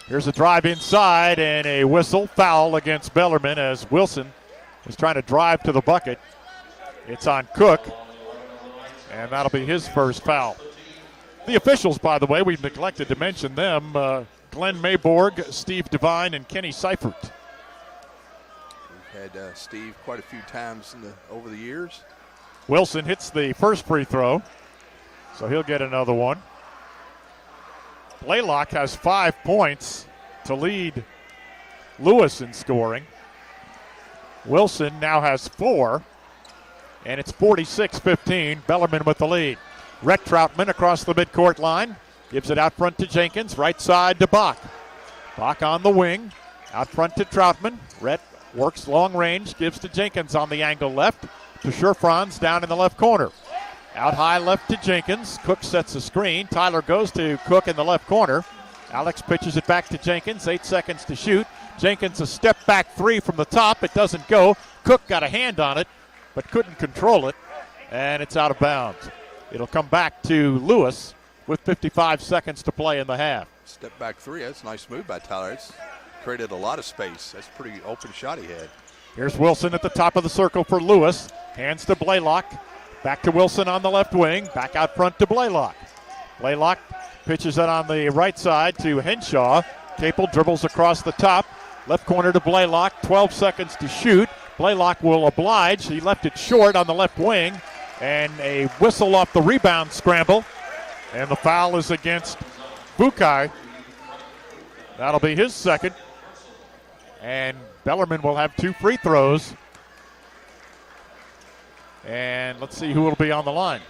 Here's a drive inside and a whistle, foul against Bellarmine as Wilson was trying to drive to the bucket. It's on Cook, and that'll be his first foul. The officials, by the way, we've neglected to mention them. Glenn Mayborg, Steve Devine, and Kenny Seifert. We've had Steve quite a few times over the years. Wilson hits the first free throw, so he'll get another one. Blaylock has 5 points to lead Lewis in scoring. Wilson now has 4, and it's 46-15. Bellarmine with the lead. Rhett Troutman across the midcourt line. Gives it out front to Jenkins. Right side to Bach. Bach on the wing. Out front to Troutman. Rhett works long range. Gives to Jenkins on the angle left. To Scherfrons down in the left corner. Out high left to Jenkins. Cook sets a screen. Tyler goes to Cook in the left corner. Alex pitches it back to Jenkins. 8 seconds to shoot. Jenkins a step back three from the top. It doesn't go. Cook got a hand on it, but couldn't control it. And it's out of bounds. It'll come back to Lewis with 55 seconds to play in the half. Step back three. That's a nice move by Tyler. It's created a lot of space. That's a pretty open shot he had. Here's Wilson at the top of the circle for Lewis. Hands to Blaylock. Back to Wilson on the left wing. Back out front to Blaylock. Blaylock pitches it on the right side to Henshaw. Capel dribbles across the top. Left corner to Blaylock. 12 seconds to shoot. Blaylock will oblige. He left it short on the left wing. And a whistle off the rebound scramble. And the foul is against Bukai. That'll be his second. And Bellarmine will have 2 free throws. And let's see who will be on the line.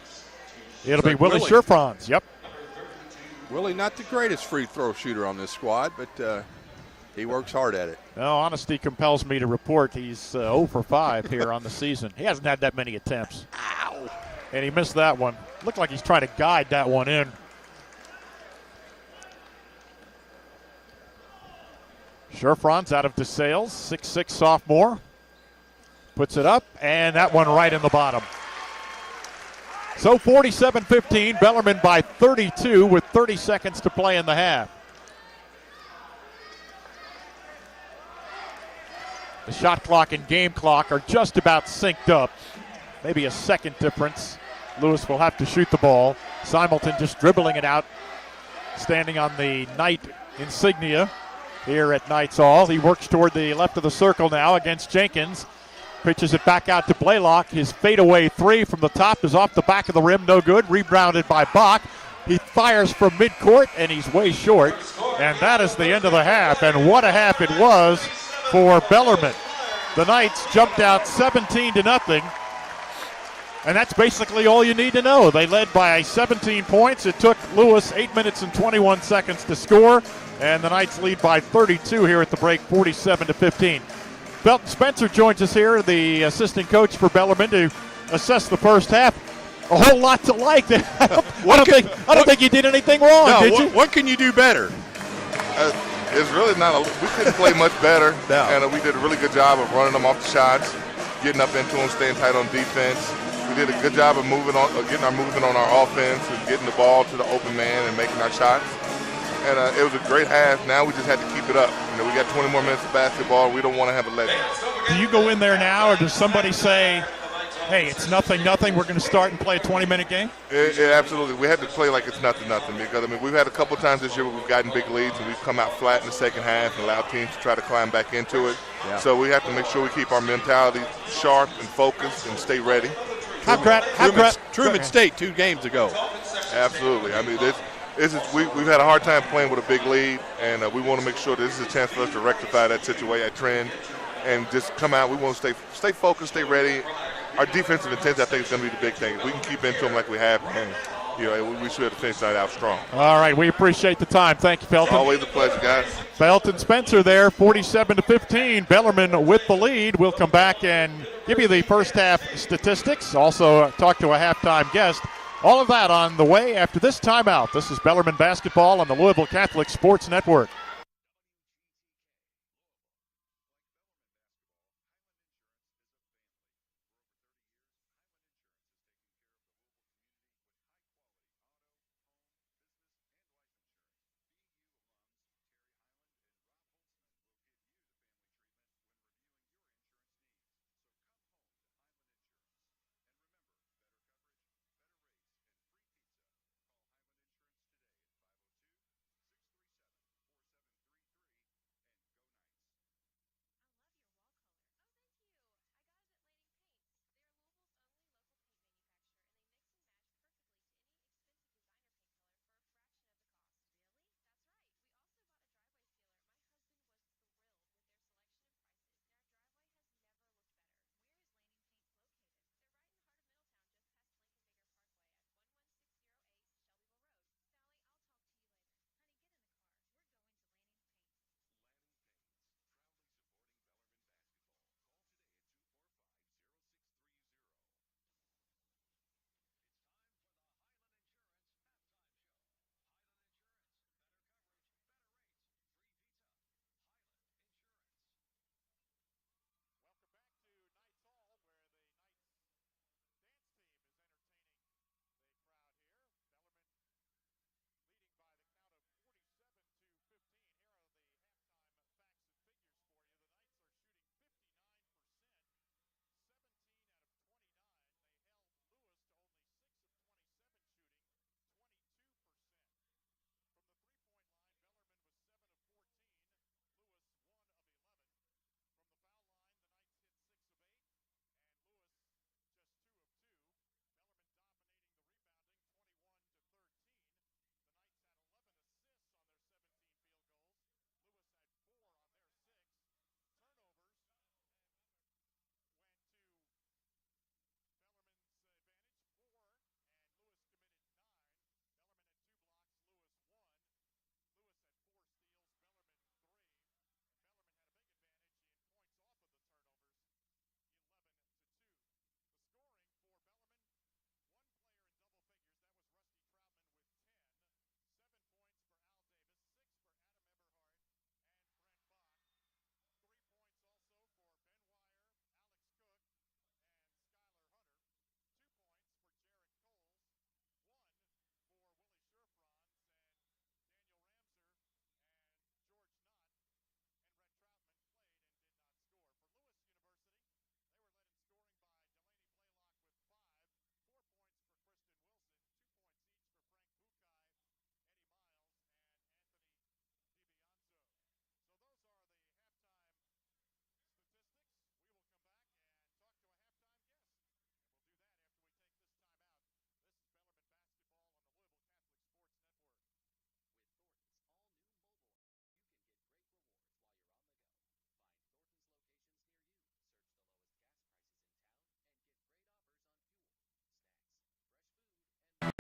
It'll be Willie Scherfrons. Yep. Willie, not the greatest free throw shooter on this squad, but he works hard at it. No, honesty compels me to report he's 0 for 5 here on the season. He hasn't had that many attempts. Ow. And he missed that one. Looked like he's trying to guide that one in. Sherfron's out of DeSales, 6'6" sophomore. Puts it up, and that one right in the bottom. So 47-15, Bellarmine by 32 with 30 seconds to play in the half. The shot clock and game clock are just about synced up. Maybe a second difference. Lewis will have to shoot the ball. Simelton just dribbling it out, standing on the Knight insignia here at Knights Hall. He works toward the left of the circle now against Jenkins. Pitches it back out to Blaylock. His fadeaway three from the top is off the back of the rim, no good. Rebounded by Bach. He fires from midcourt, and he's way short. And that is the end of the half, and what a half it was for Bellarmine. The Knights jumped out 17-0, and that's basically all you need to know. They led by 17 points. It took Lewis 8 minutes and 21 seconds to score, and the Knights lead by 32 here at the break, 47-15. Belton Spencer joins us here, the assistant coach for Bellarmine, to assess the first half. A whole lot to like. I don't think you did anything wrong, did you? What can you do better? It's really not. We couldn't play much better, and we did a really good job of running them off the shots, getting up into them, staying tight on defense. We did a good job of getting our movement on our offense, and getting the ball to the open man and making our shots. And it was a great half. Now we just had to keep it up. We got 20 more minutes of basketball. We don't want to have a letdown. Do you go in there now, or does somebody say, hey, it's nothing, we're going to start and play a 20-minute game? Absolutely. We had to play like it's nothing, because, we've had a couple times this year where we've gotten big leads and we've come out flat in the second half and allowed teams to try to climb back into it. Yeah. So we have to make sure we keep our mentality sharp and focused and stay ready. Truman State 2 games ago. Absolutely. We've had a hard time playing with a big lead, and we want to make sure that this is a chance for us to rectify that situation, that trend, and just come out. We want to stay focused, stay ready. Our defensive intensity, I think, is going to be the big thing. If we can keep into them like we have, we should have finished that out strong. All right, we appreciate the time. Thank you, Felton. Always a pleasure, guys. Belton Spencer there, 47-15. Bellarmine with the lead. We'll come back and give you the first half statistics. Also talk to a halftime guest. All of that on the way after this timeout. This is Bellarmine basketball on the Louisville Catholic Sports Network.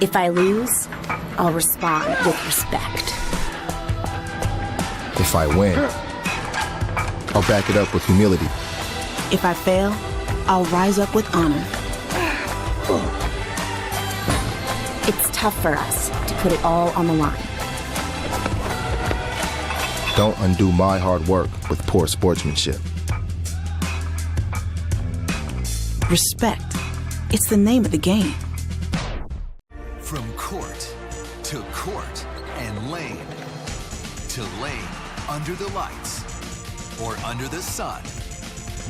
If I lose, I'll respond with respect. If I win, I'll back it up with humility. If I fail, I'll rise up with honor. It's tough for us to put it all on the line. Don't undo my hard work with poor sportsmanship. Respect. It's the name of the game. From court to court and lane to lane, under the lights or under the sun,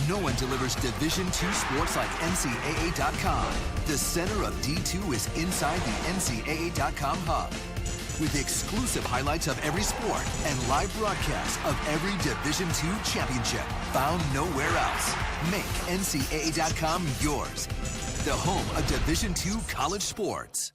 no one delivers Division II sports like NCAA.com. The center of D2 is inside the NCAA.com hub, with exclusive highlights of every sport and live broadcasts of every Division II championship found nowhere else. Make NCAA.com yours, the home of Division II college sports.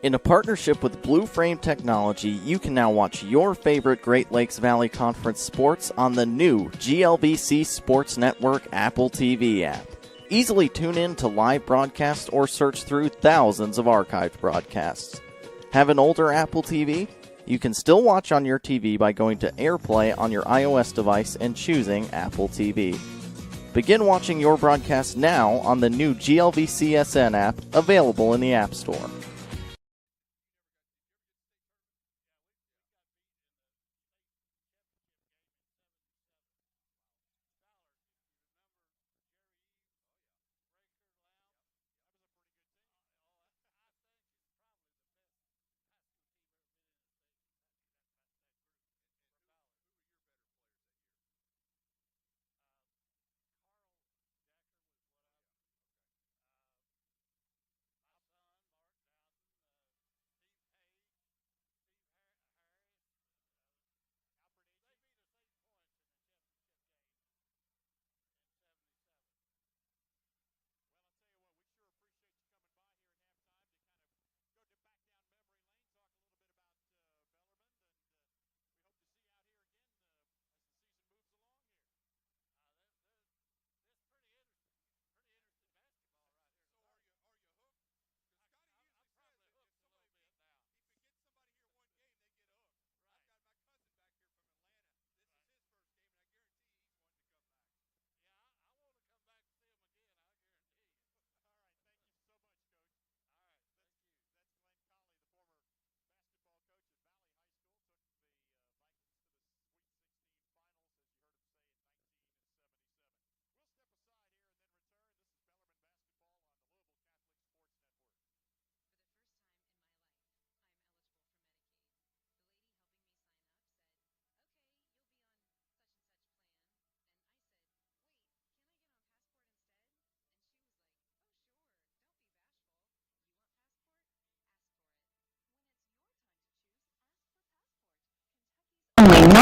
In a partnership with Blue Frame Technology, you can now watch your favorite Great Lakes Valley Conference sports on the new GLVC Sports Network Apple TV app. Easily tune in to live broadcasts or search through thousands of archived broadcasts. Have an older Apple TV? You can still watch on your TV by going to AirPlay on your iOS device and choosing Apple TV. Begin watching your broadcast now on the new GLVCSN app, available in the App Store.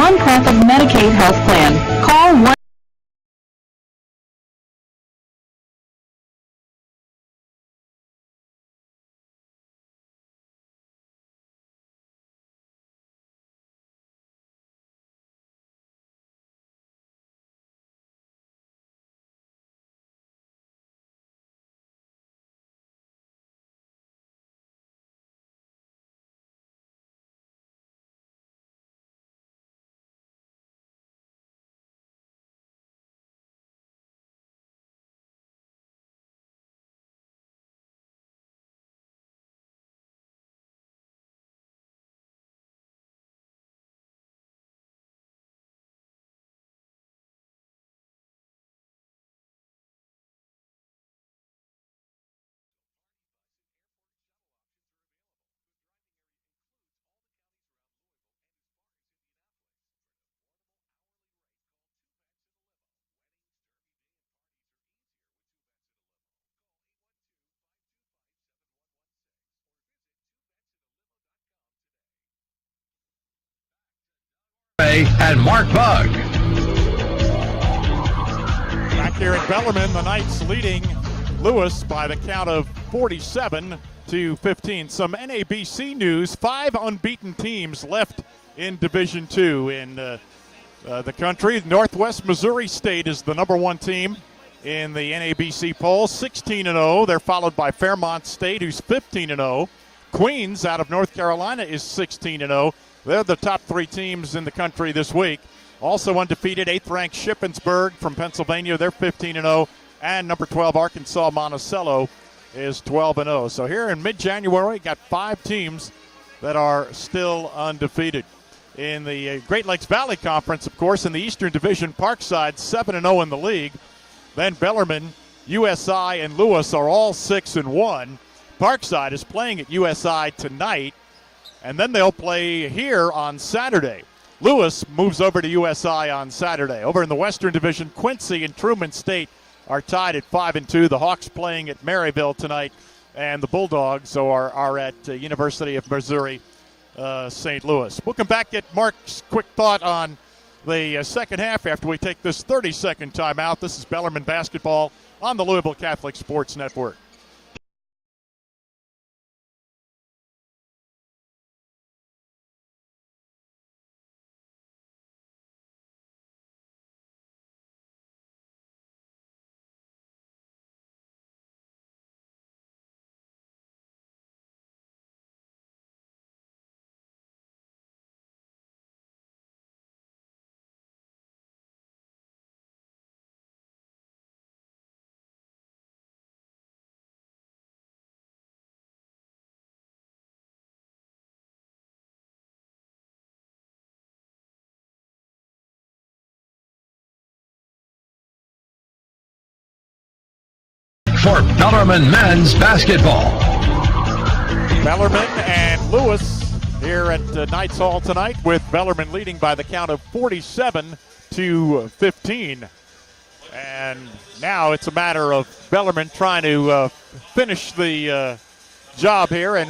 non-profit Medicaid health plan. Call 1. And Mark Bug. Back here at Bellarmine, the Knights leading Lewis by the count of 47-15. Some NABC news: 5 unbeaten teams left in Division II in the country. Northwest Missouri State is the number 1 team in the NABC poll, 16-0. They're followed by Fairmont State, who's 15-0. Queens out of North Carolina is 16-0. They're the top 3 teams in the country this week. Also undefeated, 8th-ranked Shippensburg from Pennsylvania. They're 15-0. And number 12, Arkansas Monticello is 12-0. So here in mid-January, got 5 teams that are still undefeated. In the Great Lakes Valley Conference, of course, in the Eastern Division, Parkside 7-0 in the league. Then Bellarmine, USI, and Lewis are all 6-1. Parkside is playing at USI tonight, and then they'll play here on Saturday. Lewis moves over to USI on Saturday. Over in the Western Division, Quincy and Truman State are tied at 5-2. The Hawks playing at Maryville tonight, and the Bulldogs are at University of Missouri St. Louis. We'll come back, get Mark's quick thought on the second half after we take this 30-second timeout. This is Bellarmine basketball on the Louisville Catholic Sports Network. For Bellarmine men's basketball. Bellarmine and Lewis here at Knights Hall tonight, with Bellarmine leading by the count of 47-15. And now it's a matter of Bellarmine trying to finish the job here and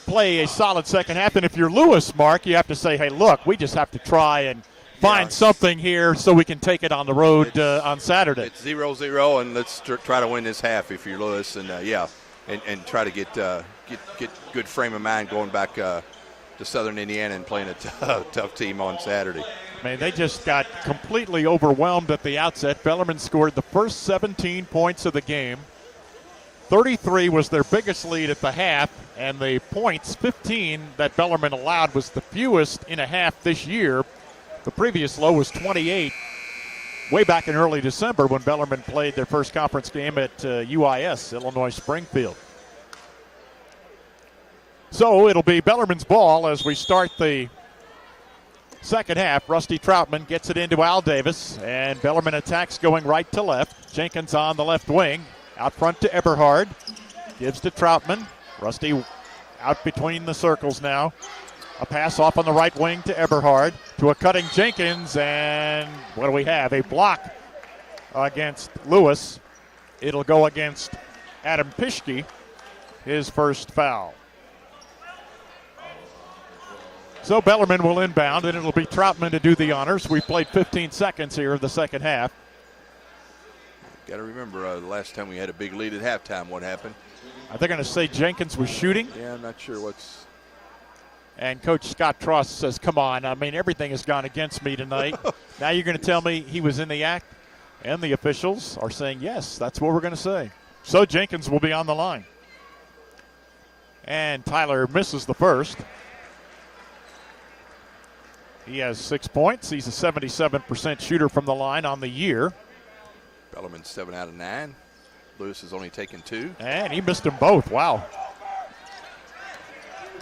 play a solid second half. And if you're Lewis, Mark, you have to say, hey, look, we just have to try and find something here so we can take it on the road on Saturday. It's 0-0, and let's try to win this half if you're Lewis, and and try to get good frame of mind going back to Southern Indiana and playing a tough team on Saturday. I mean, they just got completely overwhelmed at the outset. Bellarmine scored the first 17 points of the game. 33 was their biggest lead at the half, and the points, 15, that Bellarmine allowed was the fewest in a half this year. The previous low was 28 way back in early December when Bellarmine played their first conference game at UIS, Illinois Springfield. So it'll be Bellarmine's ball as we start the second half. Rusty Troutman gets it into Al Davis, and Bellarmine attacks going right to left. Jenkins on the left wing, out front to Eberhard. Gives to Troutman. Rusty out between the circles now. A pass off on the right wing to Eberhard, to a cutting Jenkins, and what do we have? A block against Lewis. It'll go against Adam Pischke, his first foul. So Bellarmine will inbound, and it'll be Troutman to do the honors. We've played 15 seconds here in the second half. Got to remember the last time we had a big lead at halftime, what happened? Are they going to say Jenkins was shooting? Yeah, I'm not sure what's. And Coach Scott Tross says, come on, I mean, everything has gone against me tonight. Now you're going to tell me he was in the act? And the officials are saying, yes, that's what we're going to say. So Jenkins will be on the line. And Tyler misses the first. He has 6 points. He's a 77% shooter from the line on the year. Bellarmine 7 out of 9. Lewis has only taken 2. And he missed them both. Wow.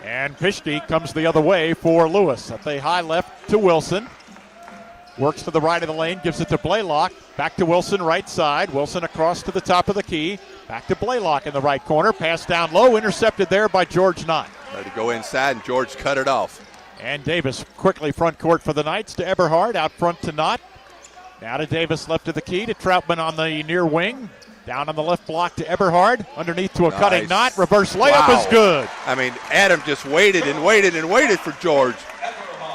And Pischke comes the other way for Lewis. At the high left to Wilson. Works to the right of the lane, gives it to Blaylock. Back to Wilson, right side. Wilson across to the top of the key. Back to Blaylock in the right corner. Pass down low, intercepted there by George Knott. Ready to go inside, and George cut it off. And Davis quickly front court for the Knights to Eberhard, out front to Knott. Now to Davis, left of the key to Troutman on the near wing. Down on the left block to Eberhard. Underneath to a cutting Knott. Reverse layup is good. I mean, Adam just waited and waited and waited for George.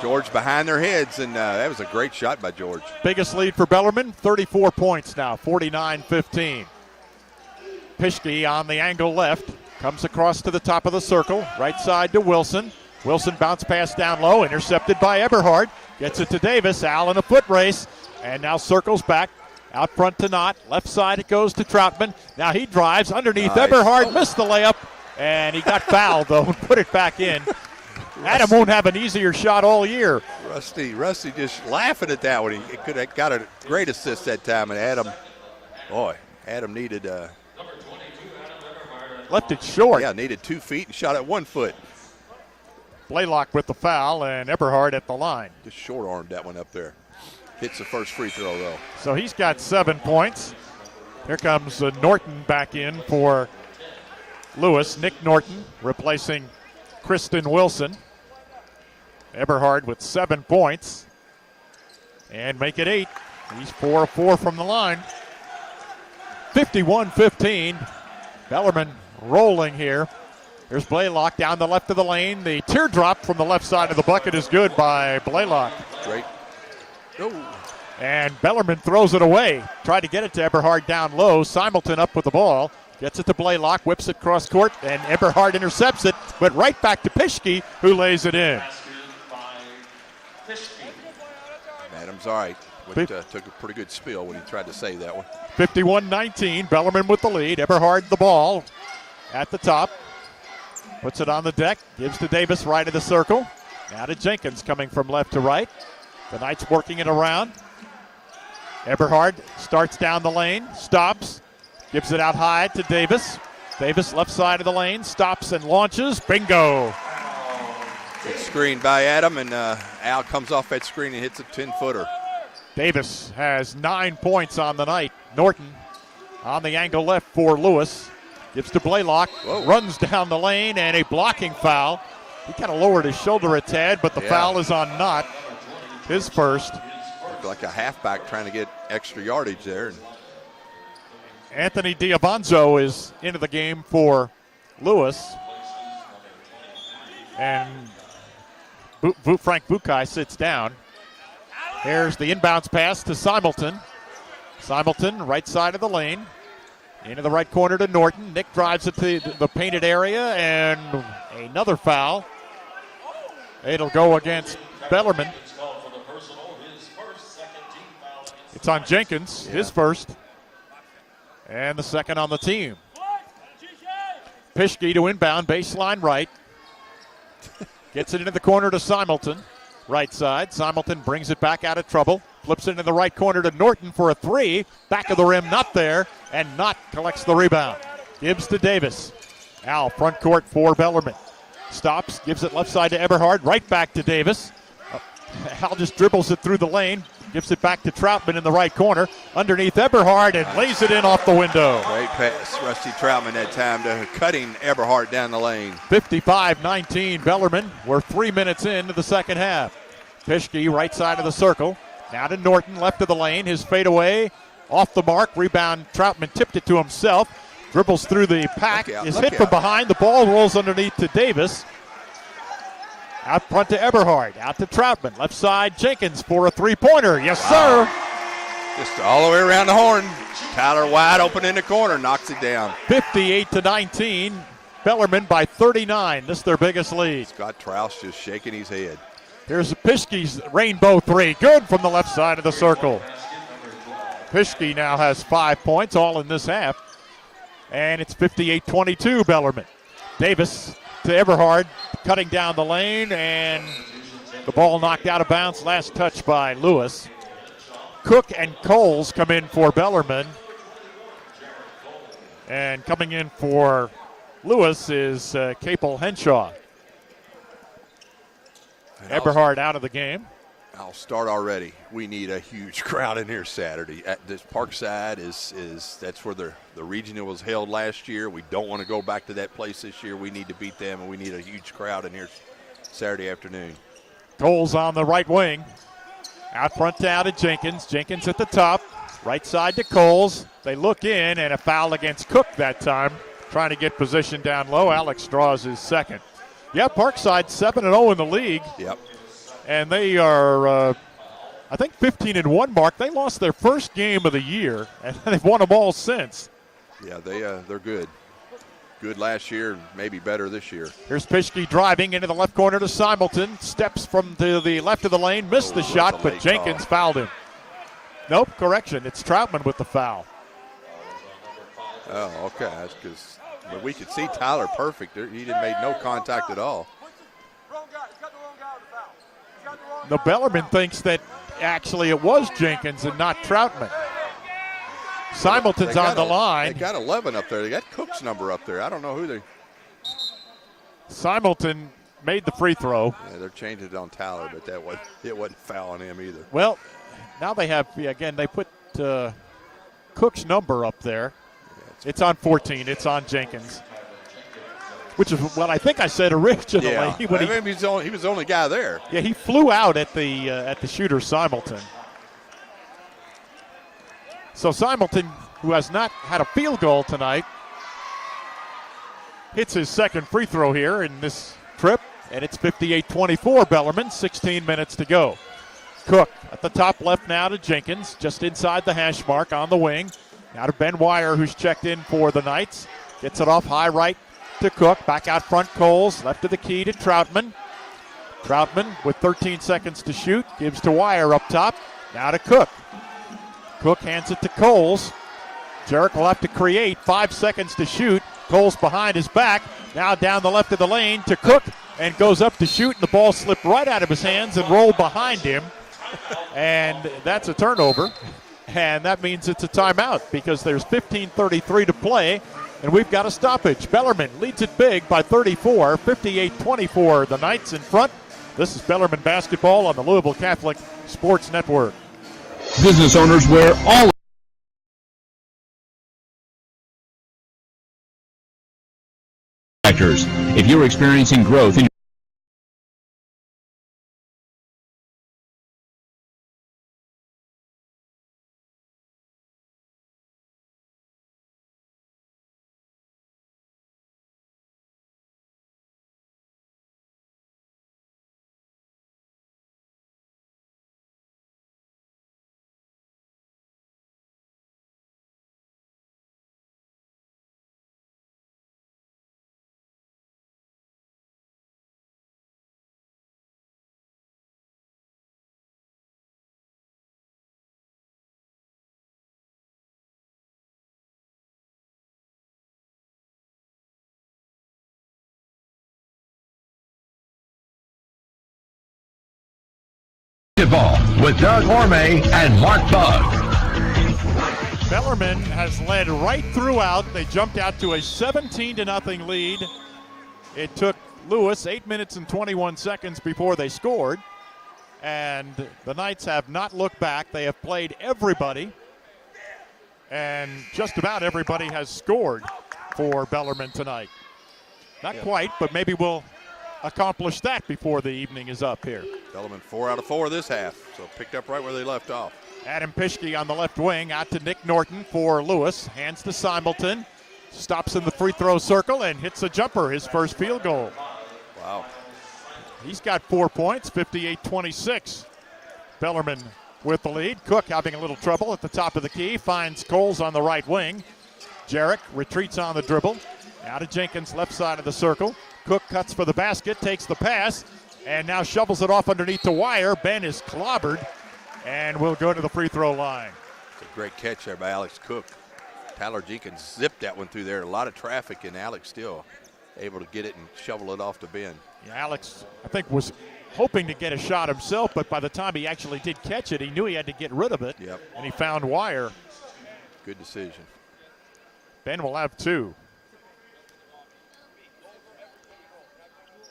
George behind their heads, and that was a great shot by George. Biggest lead for Bellarmine, 34 points now, 49-15. Pischke on the angle left, comes across to the top of the circle, right side to Wilson. Wilson bounce pass down low, intercepted by Eberhard. Gets it to Davis, Al in a foot race, and now circles back. Out front to Knott, left side it goes to Troutman. Now he drives underneath Eberhard, missed the layup, and he got fouled though and put it back in. Adam won't have an easier shot all year. Rusty just laughing at that one. He could have got a great assist that time, and Adam needed. Left it short. Yeah, needed 2 feet and shot at 1 foot. Blaylock with the foul, and Eberhard at the line. Just short-armed that one up there. Hits the first free throw, though. So he's got 7 points. Here comes Norton back in for Lewis. Nick Norton replacing Kristen Wilson. Eberhard with 7 points. And make it 8. He's 4 of 4 from the line. 51-15. Bellarmine rolling here. There's Blaylock down the left of the lane. The teardrop from the left side of the bucket is good by Blaylock. Great. And Bellarmine throws it away. Tried to get it to Eberhard down low. Simelton up with the ball. Gets it to Blaylock, whips it cross court, and Eberhard intercepts it, but right back to Pischke, who lays it in. Adams all right. Took a pretty good spill when he tried to save that one. 51-19, Bellarmine with the lead. Eberhard the ball at the top. Puts it on the deck, gives to Davis right of the circle. Now to Jenkins coming from left to right. The Knights working it around. Eberhard starts down the lane, stops, gives it out high to Davis. Davis left side of the lane, stops and launches. Bingo. Good screen by Adam, and Al comes off that screen and hits a 10-footer. Davis has 9 points on the night. Norton on the angle left for Lewis. Gives to Blaylock, runs down the lane, and a blocking foul. He kind of lowered his shoulder a tad, but the foul is on Knott. His first. Looked like a halfback trying to get extra yardage there. Anthony Diavanzo is into the game for Lewis. And Frank Bukai sits down. Here's the inbounds pass to Simelton. Simelton, right side of the lane. Into the right corner to Norton. Nick drives it to the painted area, and another foul. It'll go against Bellarmine. It's on Jenkins, his first. And the second on the team. Pischke to inbound, baseline right. Gets it into the corner to Simelton. Right side. Simelton brings it back out of trouble. Flips it into the right corner to Norton for a 3. Back of the rim, not there. And Knott collects the rebound. Gives to Davis. Al, front court for Bellarmine. Stops, gives it left side to Eberhard. Right back to Davis. Al just dribbles it through the lane. Gives it back to Troutman in the right corner. Underneath Eberhard and lays it in off the window. Great pass. Rusty Troutman that time to cutting Eberhard down the lane. 55-19 Bellarmine. We're 3 minutes into the second half. Pischke, right side of the circle. Now to Norton, left of the lane. His fadeaway off the mark. Rebound. Troutman tipped it to himself. Dribbles through the pack. Is hit from behind. The ball rolls underneath to Davis. Out front to Eberhard. Out to Troutman. Left side, Jenkins for a three-pointer. Yes, sir. Just all the way around the horn. Tyler wide open in the corner, knocks it down. 58-19. Bellarmine by 39. This is their biggest lead. Scott Trouse just shaking his head. Here's Pischke's rainbow three. Good from the left side of the circle. Pischke now has 5 points, all in this half. And it's 58-22 Bellarmine. Davis to Eberhard, cutting down the lane, and the ball knocked out of bounds. Last touch by Lewis. Cook and Coles come in for Bellarmine. And coming in for Lewis is Capel Henshaw. Eberhard out of the game. I'll start already. We need a huge crowd in here Saturday. At this Parkside is that's where the regional was held last year. We don't want to go back to that place this year. We need to beat them, and we need a huge crowd in here Saturday afternoon. Coles on the right wing. Out front down to Jenkins. Jenkins at the top. Right side to Coles. They look in, and a foul against Cook that time. Trying to get position down low. Alex draws his second. Yeah, Parkside 7-0 in the league. Yep. And they are, I think, 15-1 mark. They lost their first game of the year, and they've won them all since. Yeah, they're good. Good last year, maybe better this year. Here's Pischke driving into the left corner to Simelton. Steps from to the left of the lane, missed the shot, but Jenkins fouled him. Nope, correction. It's Troutman with the foul. Oh, okay. That's because we could see Tyler perfect. He didn't make no contact at all. The Bellarmine thinks that actually it was Jenkins and not Troutman. Simelton's on the line. They got 11 up there. They got Cook's number up there. I don't know who they. Simelton made the free throw. Yeah, they're changing it on Tyler, but it wasn't fouling him either. Well, now they have, again, they put Cook's number up there. Yeah, it's on 14. It's on Jenkins. Which is what I think I said originally. Yeah. He was the only guy there. Yeah, he flew out at the shooter Simelton. So Simelton, who has not had a field goal tonight, hits his second free throw here in this trip, and it's 58-24 Bellarmine, 16 minutes to go. Cook at the top left now to Jenkins, just inside the hash mark on the wing. Now to Ben Wire, who's checked in for the Knights. Gets it off high right to Cook. Back out front, Coles. Left of the key to Troutman. Troutman with 13 seconds to shoot. Gives to Wire up top. Now to Cook. Cook hands it to Coles. Jarrett will have to create. 5 seconds to shoot. Coles behind his back. Now down the left of the lane to Cook. And goes up to shoot. And the ball slipped right out of his hands and rolled behind him. And that's a turnover. And that means it's a timeout because there's 15:33 to play. And we've got a stoppage. Bellarmine leads it big by 34, 58-24. The Knights in front. This is Bellarmine basketball on the Louisville Catholic Sports Network. Business owners wear all factors. If you're experiencing growth in Ball with Doug Orme and Mark Bug. Bellarmine has led right throughout. They jumped out to a 17-0 lead. It took Lewis 8 minutes and 21 seconds before they scored. And the Knights have not looked back. They have played everybody. And just about everybody has scored for Bellarmine tonight. Not quite, but maybe we'll accomplish that before the evening is up here. Bellarmine 4 out of 4 this half, so picked up right where they left off. Adam Pischke on the left wing, out to Nick Norton for Lewis. Hands to Simelton. Stops in the free throw circle and hits a jumper, his first field goal. Wow. He's got 4 points, 58-26. Bellarmine with the lead. Cook having a little trouble at the top of the key. Finds Coles on the right wing. Jarek retreats on the dribble. Now to Jenkins, left side of the circle. Cook cuts for the basket, takes the pass, and now shovels it off underneath the wire. Ben is clobbered and will go to the free throw line. It's a great catch there by Alex Cook. Tyler Jenkins zipped that one through there. A lot of traffic, and Alex still able to get it and shovel it off to Ben. Yeah, Alex, I think, was hoping to get a shot himself, but by the time he actually did catch it, he knew he had to get rid of it. Yep. And he found wire. Good decision. Ben will have 2.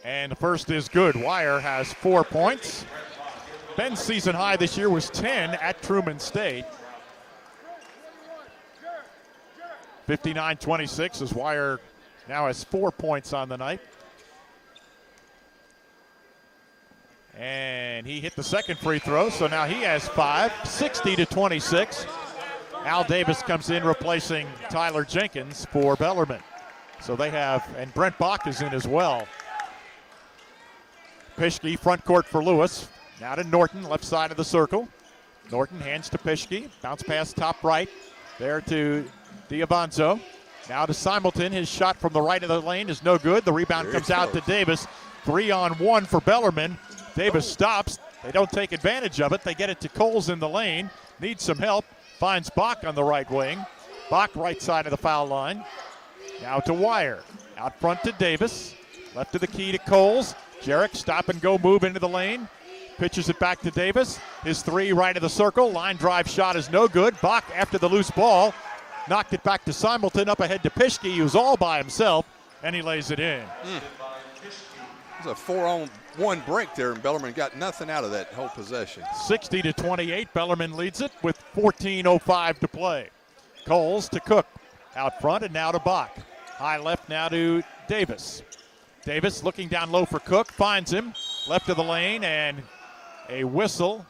And the first is good. Wire has 4 points. Ben's season high this year was 10 at Truman State. 59-26 as Wire now has 4 points on the night. And he hit the second free throw, so now he has 5, 60-26. Al Davis comes in replacing Tyler Jenkins for Bellarmine. So they have, and Brent Bach is in as well. Pischke, front court for Lewis. Now to Norton, left side of the circle. Norton hands to Pischke. Bounce pass top right. There to Diavanzo. Now to Simulton. His shot from the right of the lane is no good. The rebound comes out to Davis. 3-on-1 for Bellarmine. Davis stops. They don't take advantage of it. They get it to Coles in the lane. Needs some help. Finds Bach on the right wing. Bach right side of the foul line. Now to Wire. Out front to Davis. Left of the key to Coles. Jarek, stop and go move into the lane. Pitches it back to Davis. His 3 right of the circle. Line drive shot is no good. Bach after the loose ball. Knocked it back to Simulton. Up ahead to Pischke. He was all by himself, and he lays it in. It was a 4-on-1 break there, and Bellarmine got nothing out of that whole possession. 60-28. Bellarmine leads it with 14:05 to play. Coles to Cook out front, and now to Bach. High left now to Davis. Davis looking down low for Cook, finds him, left of the lane, and a whistle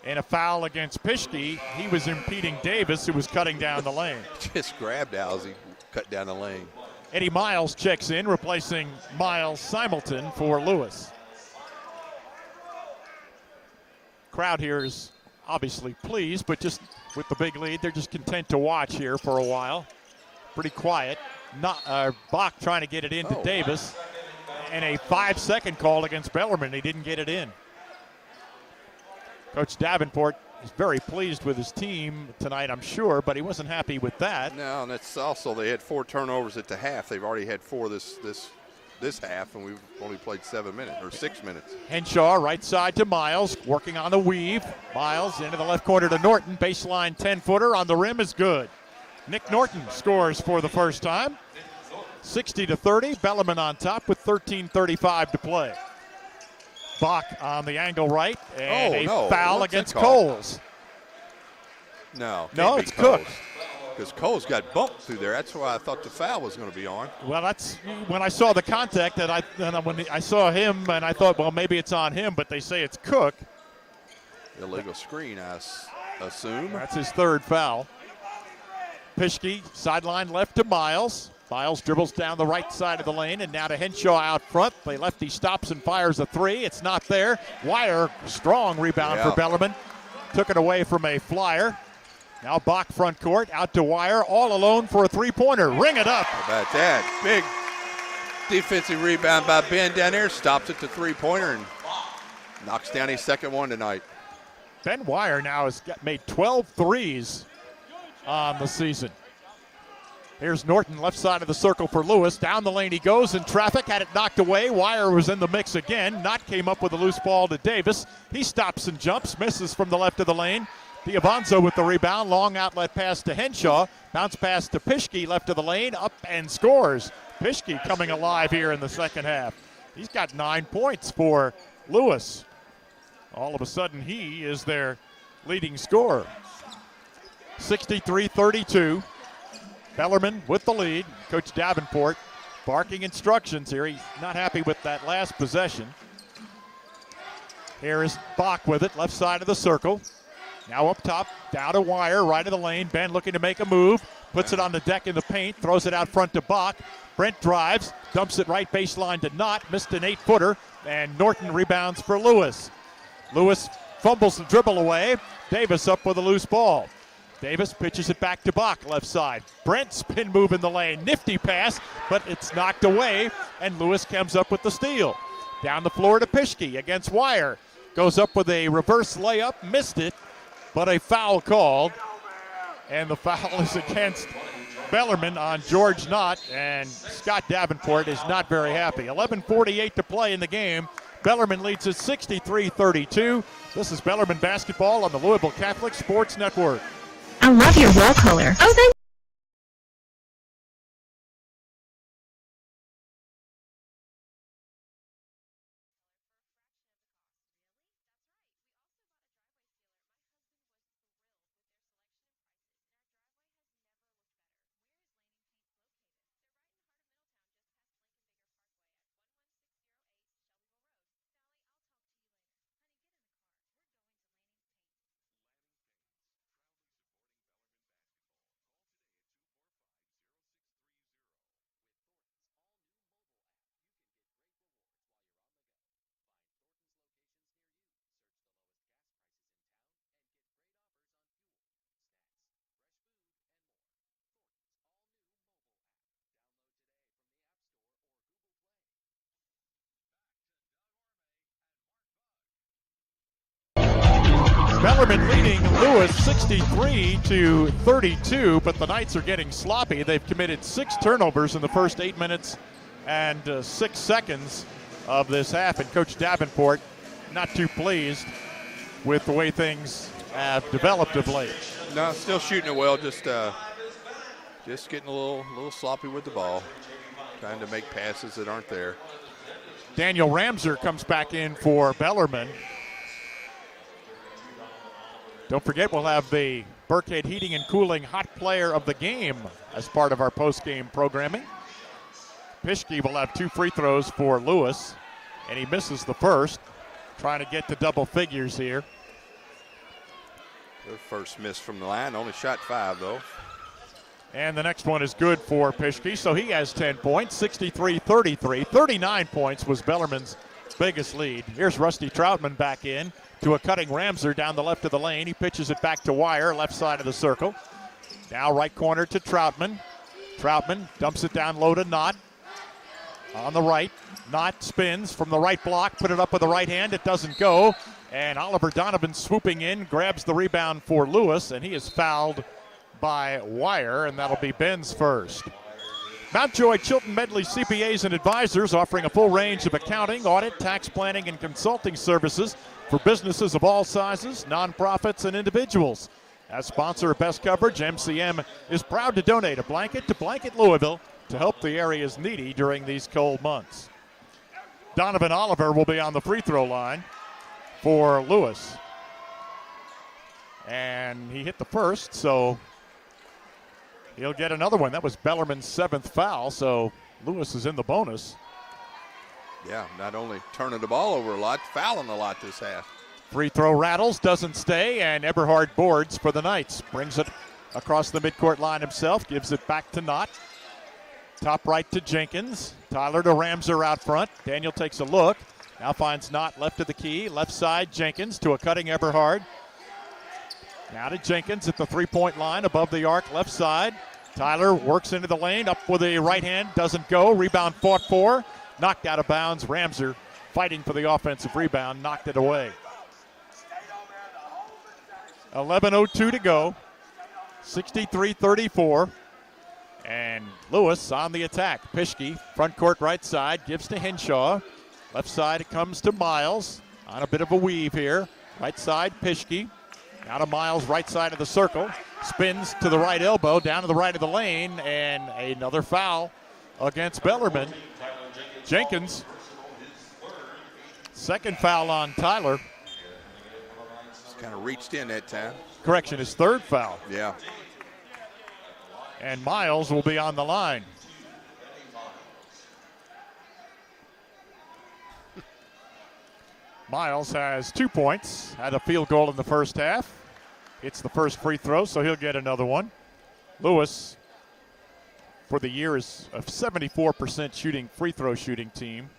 and a foul against Pischke. He was impeding Davis, who was cutting down the lane. Just grabbed Al as he cut down the lane. Eddie Miles checks in, replacing Miles Simulton for Lewis. Crowd here is obviously pleased, but just with the big lead, they're just content to watch here for a while. Pretty quiet. Bach trying to get it into Davis, and a 5-second call against Bellarmine. He didn't get it in. Coach Davenport is very pleased with his team tonight, I'm sure, but he wasn't happy with that. No, and that's also, they had 4 turnovers at the half. They've already had 4 this half, and we've only played 7 minutes or 6 minutes. Henshaw right side to Miles, working on the weave. Miles into the left corner to Norton. Baseline 10-footer on the rim is good. Nick Norton scores for the first time. 60-30. Bellarmine on top with 13:35 to play. Bach on the angle right, and foul against Coles. No, it's Cook. Because Coles got bumped through there. That's why I thought the foul was going to be on. Well, that's when I saw the contact, and when I saw him, and I thought, well, maybe it's on him, but they say it's Cook. Illegal screen, I assume. That's his 3rd foul. Pischke, sideline left to Miles. Miles dribbles down the right side of the lane, and now to Henshaw out front. The lefty stops and fires a 3. It's not there. Wire, strong rebound for Bellarmine. Took it away from a flyer. Now Bach front court, out to Wire, all alone for a 3-pointer. Ring it up. How about that? Big defensive rebound by Ben down there. Stops it to 3-pointer and knocks down his 2nd one tonight. Ben Wire now has made 12 threes on the season. Here's Norton, left side of the circle for Lewis. Down the lane he goes in traffic, had it knocked away. Wire was in the mix again. Knott came up with a loose ball to Davis. He stops and jumps, misses from the left of the lane. Diavanzo with the rebound, long outlet pass to Henshaw. Bounce pass to Pischke, left of the lane, up and scores. Pischke coming alive here in the second half. He's got 9 points for Lewis. All of a sudden, he is their leading scorer. 63-32. Bellarmine with the lead. Coach Davenport barking instructions here. He's not happy with that last possession. Here is Bach with it, left side of the circle. Now up top, down to Wire, right of the lane. Ben looking to make a move. Puts it on the deck in the paint, throws it out front to Bach. Brent drives, dumps it right baseline to Knott. Missed an 8-footer. and Norton rebounds for Lewis. Lewis fumbles the dribble away. Davis up with a loose ball. Davis pitches it back to Bach, left side. Brent spin move in the lane. Nifty pass, but it's knocked away, and Lewis comes up with the steal. Down the floor to Pischke against Wire. Goes up with a reverse layup, missed it, but a foul called. And the foul is against Bellarmine on George Knott, and Scott Davenport is not very happy. 11:48 to play in the game. Bellarmine leads it 63-32. This is Bellarmine basketball on the Louisville Catholic Sports Network. I love your wall color. Oh, thank Bellarmine leading Lewis 63-32, but the Knights are getting sloppy. They've committed 6 turnovers in the first 8 minutes and 6 seconds of this half, and Coach Davenport not too pleased with the way things have developed of late. No, still shooting it well, just getting a little sloppy with the ball, trying to make passes that aren't there. Daniel Ramser comes back in for Bellarmine. Don't forget, we'll have the Burkhead Heating and Cooling Hot Player of the Game as part of our post-game programming. Pischke will have 2 free throws for Lewis, and he misses the first, trying to get to double figures here. Their first miss from the line, only shot 5 though. And the next one is good for Pischke, so he has 10 points, 63-33. 39 points was Bellarmine's biggest lead. Here's Rusty Troutman back in to a cutting Ramser down the left of the lane. He pitches it back to Wire, left side of the circle. Now right corner to Troutman. Troutman dumps it down low to Knott. On the right, Knott spins from the right block, put it up with the right hand. It doesn't go. And Oliver Donovan swooping in, grabs the rebound for Lewis, and he is fouled by Wire, and that'll be Ben's first. Mountjoy Chilton Medley CPAs and Advisors, offering a full range of accounting, audit, tax planning, and consulting services for businesses of all sizes, nonprofits, and individuals. As sponsor of Best Coverage, MCM is proud to donate a blanket to Blanket Louisville to help the area's needy during these cold months. Donovan Oliver will be on the free throw line for Lewis. And he hit the first, so he'll get another one. That was Bellarmine's 7th foul, so Lewis is in the bonus. Yeah, not only turning the ball over a lot, fouling a lot this half. Free throw rattles, doesn't stay, and Eberhard boards for the Knights. Brings it across the midcourt line himself, gives it back to Knott. Top right to Jenkins. Tyler to Ramser out front. Daniel takes a look. Now finds Knott left of the key. Left side, Jenkins to a cutting Eberhard. Now to Jenkins at the three-point line above the arc, left side. Tyler works into the lane, up with a right hand, doesn't go. Rebound fought for. Knocked out of bounds. Ramser fighting for the offensive rebound, knocked it away. 11:02 to go. 63-34. And Lewis on the attack. Pischke, front court right side, gives to Henshaw. Left side it comes to Miles. On a bit of a weave here. Right side, Pischke. Now to Miles, right side of the circle. Spins to the right elbow, down to the right of the lane, and another foul against Bellarmine. Jenkins. Second foul on Tyler. Just kind of reached in that time. Correction, his 3rd foul. Yeah. And Miles will be on the line. Miles has 2 points, had a field goal in the first half. It's the first free throw, so he'll get another one. Lewis, for the year, is a 74% free throw shooting team.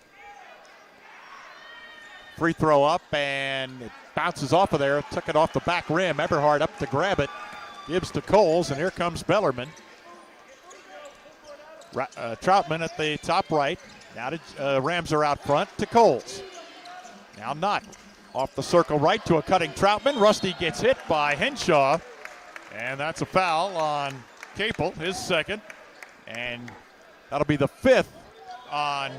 Free throw up, and it bounces off of there. Took it off the back rim. Eberhard up to grab it. Gives to Coles, and here comes Bellarmine. Troutman at the top right. Now to Ramser out front to Coles. Now Knott off the circle right to a cutting Troutman. Rusty gets hit by Henshaw, and that's a foul on Capel, his second. And that'll be the 5th on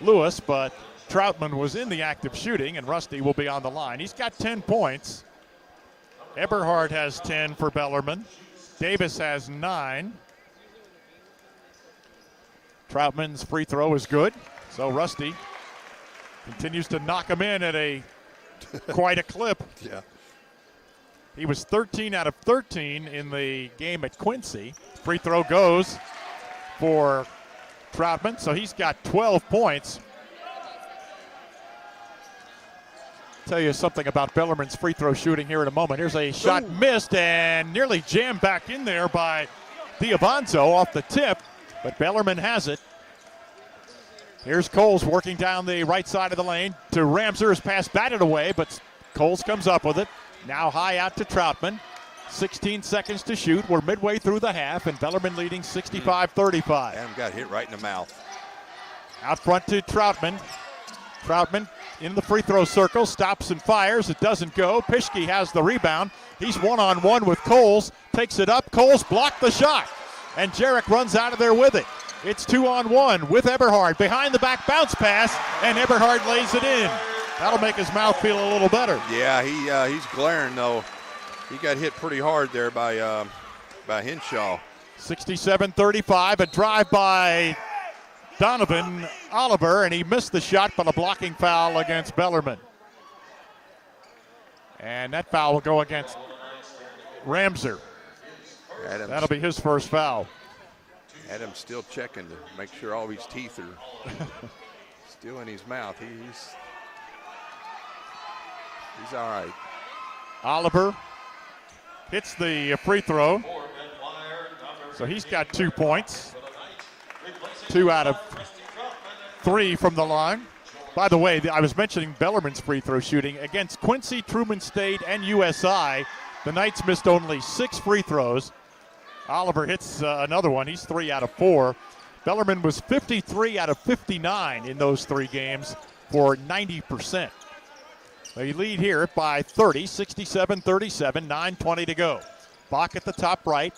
Lewis, but Troutman was in the act of shooting, and Rusty will be on the line. He's got 10 points. Eberhard has 10 for Bellarmine. Davis has 9. Troutman's free throw is good, so Rusty continues to knock him in at quite a clip. Yeah. He was 13 out of 13 in the game at Quincy. Free throw goes for Troutman, so he's got 12 points. Tell you something about Bellarmine's free throw shooting here in a moment. Here's a shot missed and nearly jammed back in there by Diavanzo off the tip, but Bellarmine has it. Here's Coles working down the right side of the lane to Ramser. His pass batted away, but Coles comes up with it. Now high out to Troutman. 16 seconds to shoot. We're midway through the half, and Bellarmine leading 65-35. Adam got hit right in the mouth. Out front to Troutman. Troutman in the free throw circle, stops and fires. It doesn't go. Pischke has the rebound. He's one-on-one with Coles. Takes it up. Coles blocked the shot, and Jarek runs out of there with it. It's 2-on-1 with Eberhard. Behind the back bounce pass, and Eberhard lays it in. That'll make his mouth feel a little better. Yeah, he's glaring, though. He got hit pretty hard there by Henshaw. 67-35, a drive by Donovan Oliver, and he missed the shot, but a blocking foul against Bellarmine. And that foul will go against Ramser. That'll be his first foul. Adam's still checking to make sure all his teeth are still in his mouth. He's all right. Oliver hits the free throw. So he's got 2 points. 2 out of 3 from the line. By the way, I was mentioning Bellarmine's free throw shooting. Against Quincy, Truman State, and USI, the Knights missed only 6 free throws. Oliver hits another one. He's 3 out of 4. Bellarmine was 53 out of 59 in those 3 games for 90%. They lead here by 30, 67-37, 9:20 to go. Bach at the top right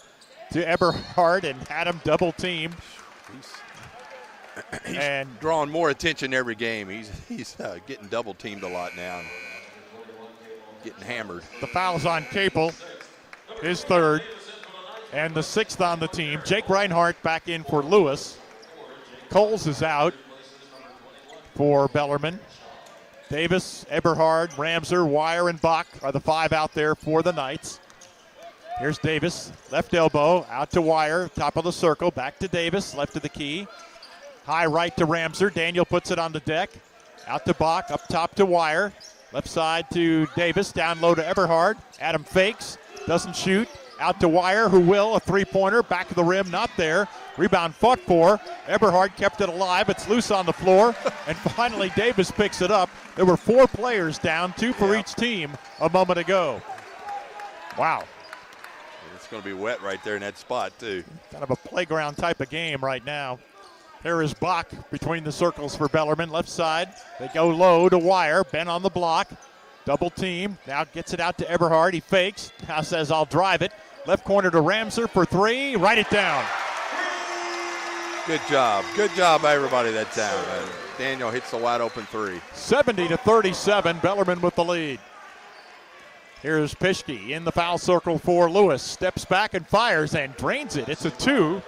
to Eberhard, and Adam double team. He's drawing more attention every game. He's getting double teamed a lot now. Getting hammered. The foul's on Capel, his 3rd. And the 6th on the team. Jake Reinhardt back in for Lewis. Coles is out for Bellarmine. Davis, Eberhard, Ramser, Wire, and Bach are the 5 out there for the Knights. Here's Davis, left elbow, out to Wire, top of the circle, back to Davis, left of the key. High right to Ramser. Daniel puts it on the deck. Out to Bach, up top to Wire. Left side to Davis, down low to Eberhard. Adam fakes, doesn't shoot. Out to Wire, who will, a three-pointer, back of the rim, not there. Rebound fought for. Eberhard kept it alive. It's loose on the floor. And finally, Davis picks it up. There were 4 players down, 2 for each team a moment ago. Wow. It's going to be wet right there in that spot, too. Kind of a playground type of game right now. Here is Bach between the circles for Bellarmine. Left side, they go low to Wire. Ben on the block. Double team. Now gets it out to Eberhard. He fakes. Now says, I'll drive it. Left corner to Ramser for 3. Write it down. Good job. Good job by everybody that's down. Daniel hits the wide open 3. 70-37. Bellarmine with the lead. Here's Pischke in the foul circle for Lewis. Steps back and fires and drains it. It's a 2.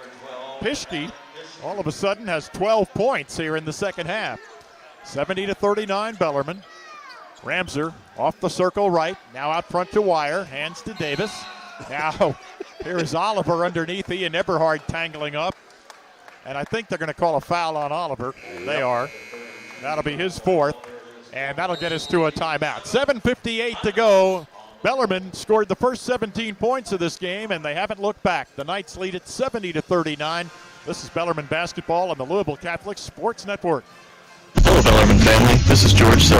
Pischke all of a sudden has 12 points here in the second half. 70-39 Bellarmine. Ramser off the circle right. Now out front to Wire. Hands to Davis. Now here is Oliver underneath. He and Eberhard tangling up. And I think they're going to call a foul on Oliver. Yep. They are. That'll be his 4th. And that'll get us to a timeout. 7:58 to go. Bellarmine scored the first 17 points of this game, and they haven't looked back. The Knights lead it 70-39. This is Bellarmine basketball on the Louisville Catholic Sports Network. Hello, Bellarmine family. This is George.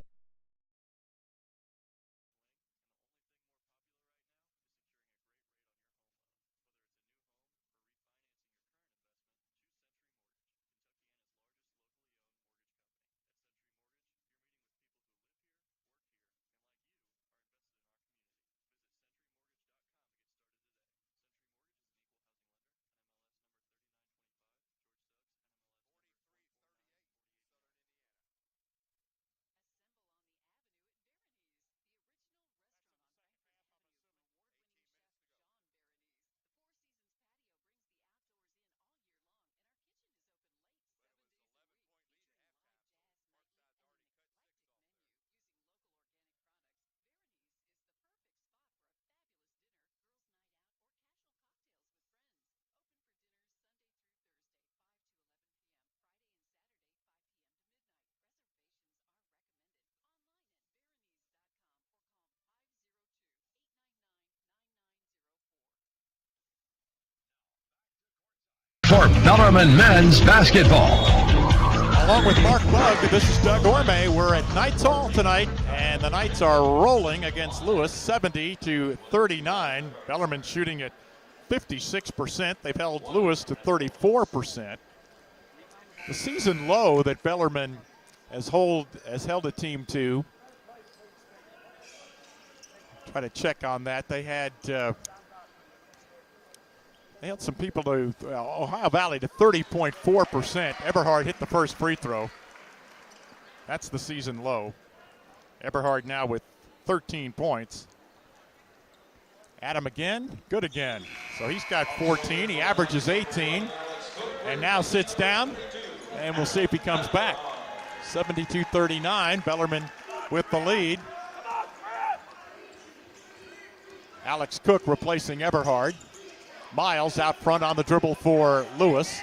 For Bellarmine men's basketball. Along with Mark Bugg, this is Doug Orme. We're at Knights Hall tonight, and the Knights are rolling against Lewis 70-39. Bellarmine shooting at 56%. They've held Lewis to 34%. The season low that Bellarmine has held a team to. Try to check on that. They had some people to Ohio Valley to 30.4%. Eberhard hit the first free throw. That's the season low. Eberhard now with 13 points. Adam again, good again. So he's got 14. He averages 18 and now sits down, and we'll see if he comes back. 72-39, Bellarmine with the lead. Alex Cook replacing Eberhard. Miles out front on the dribble for Lewis.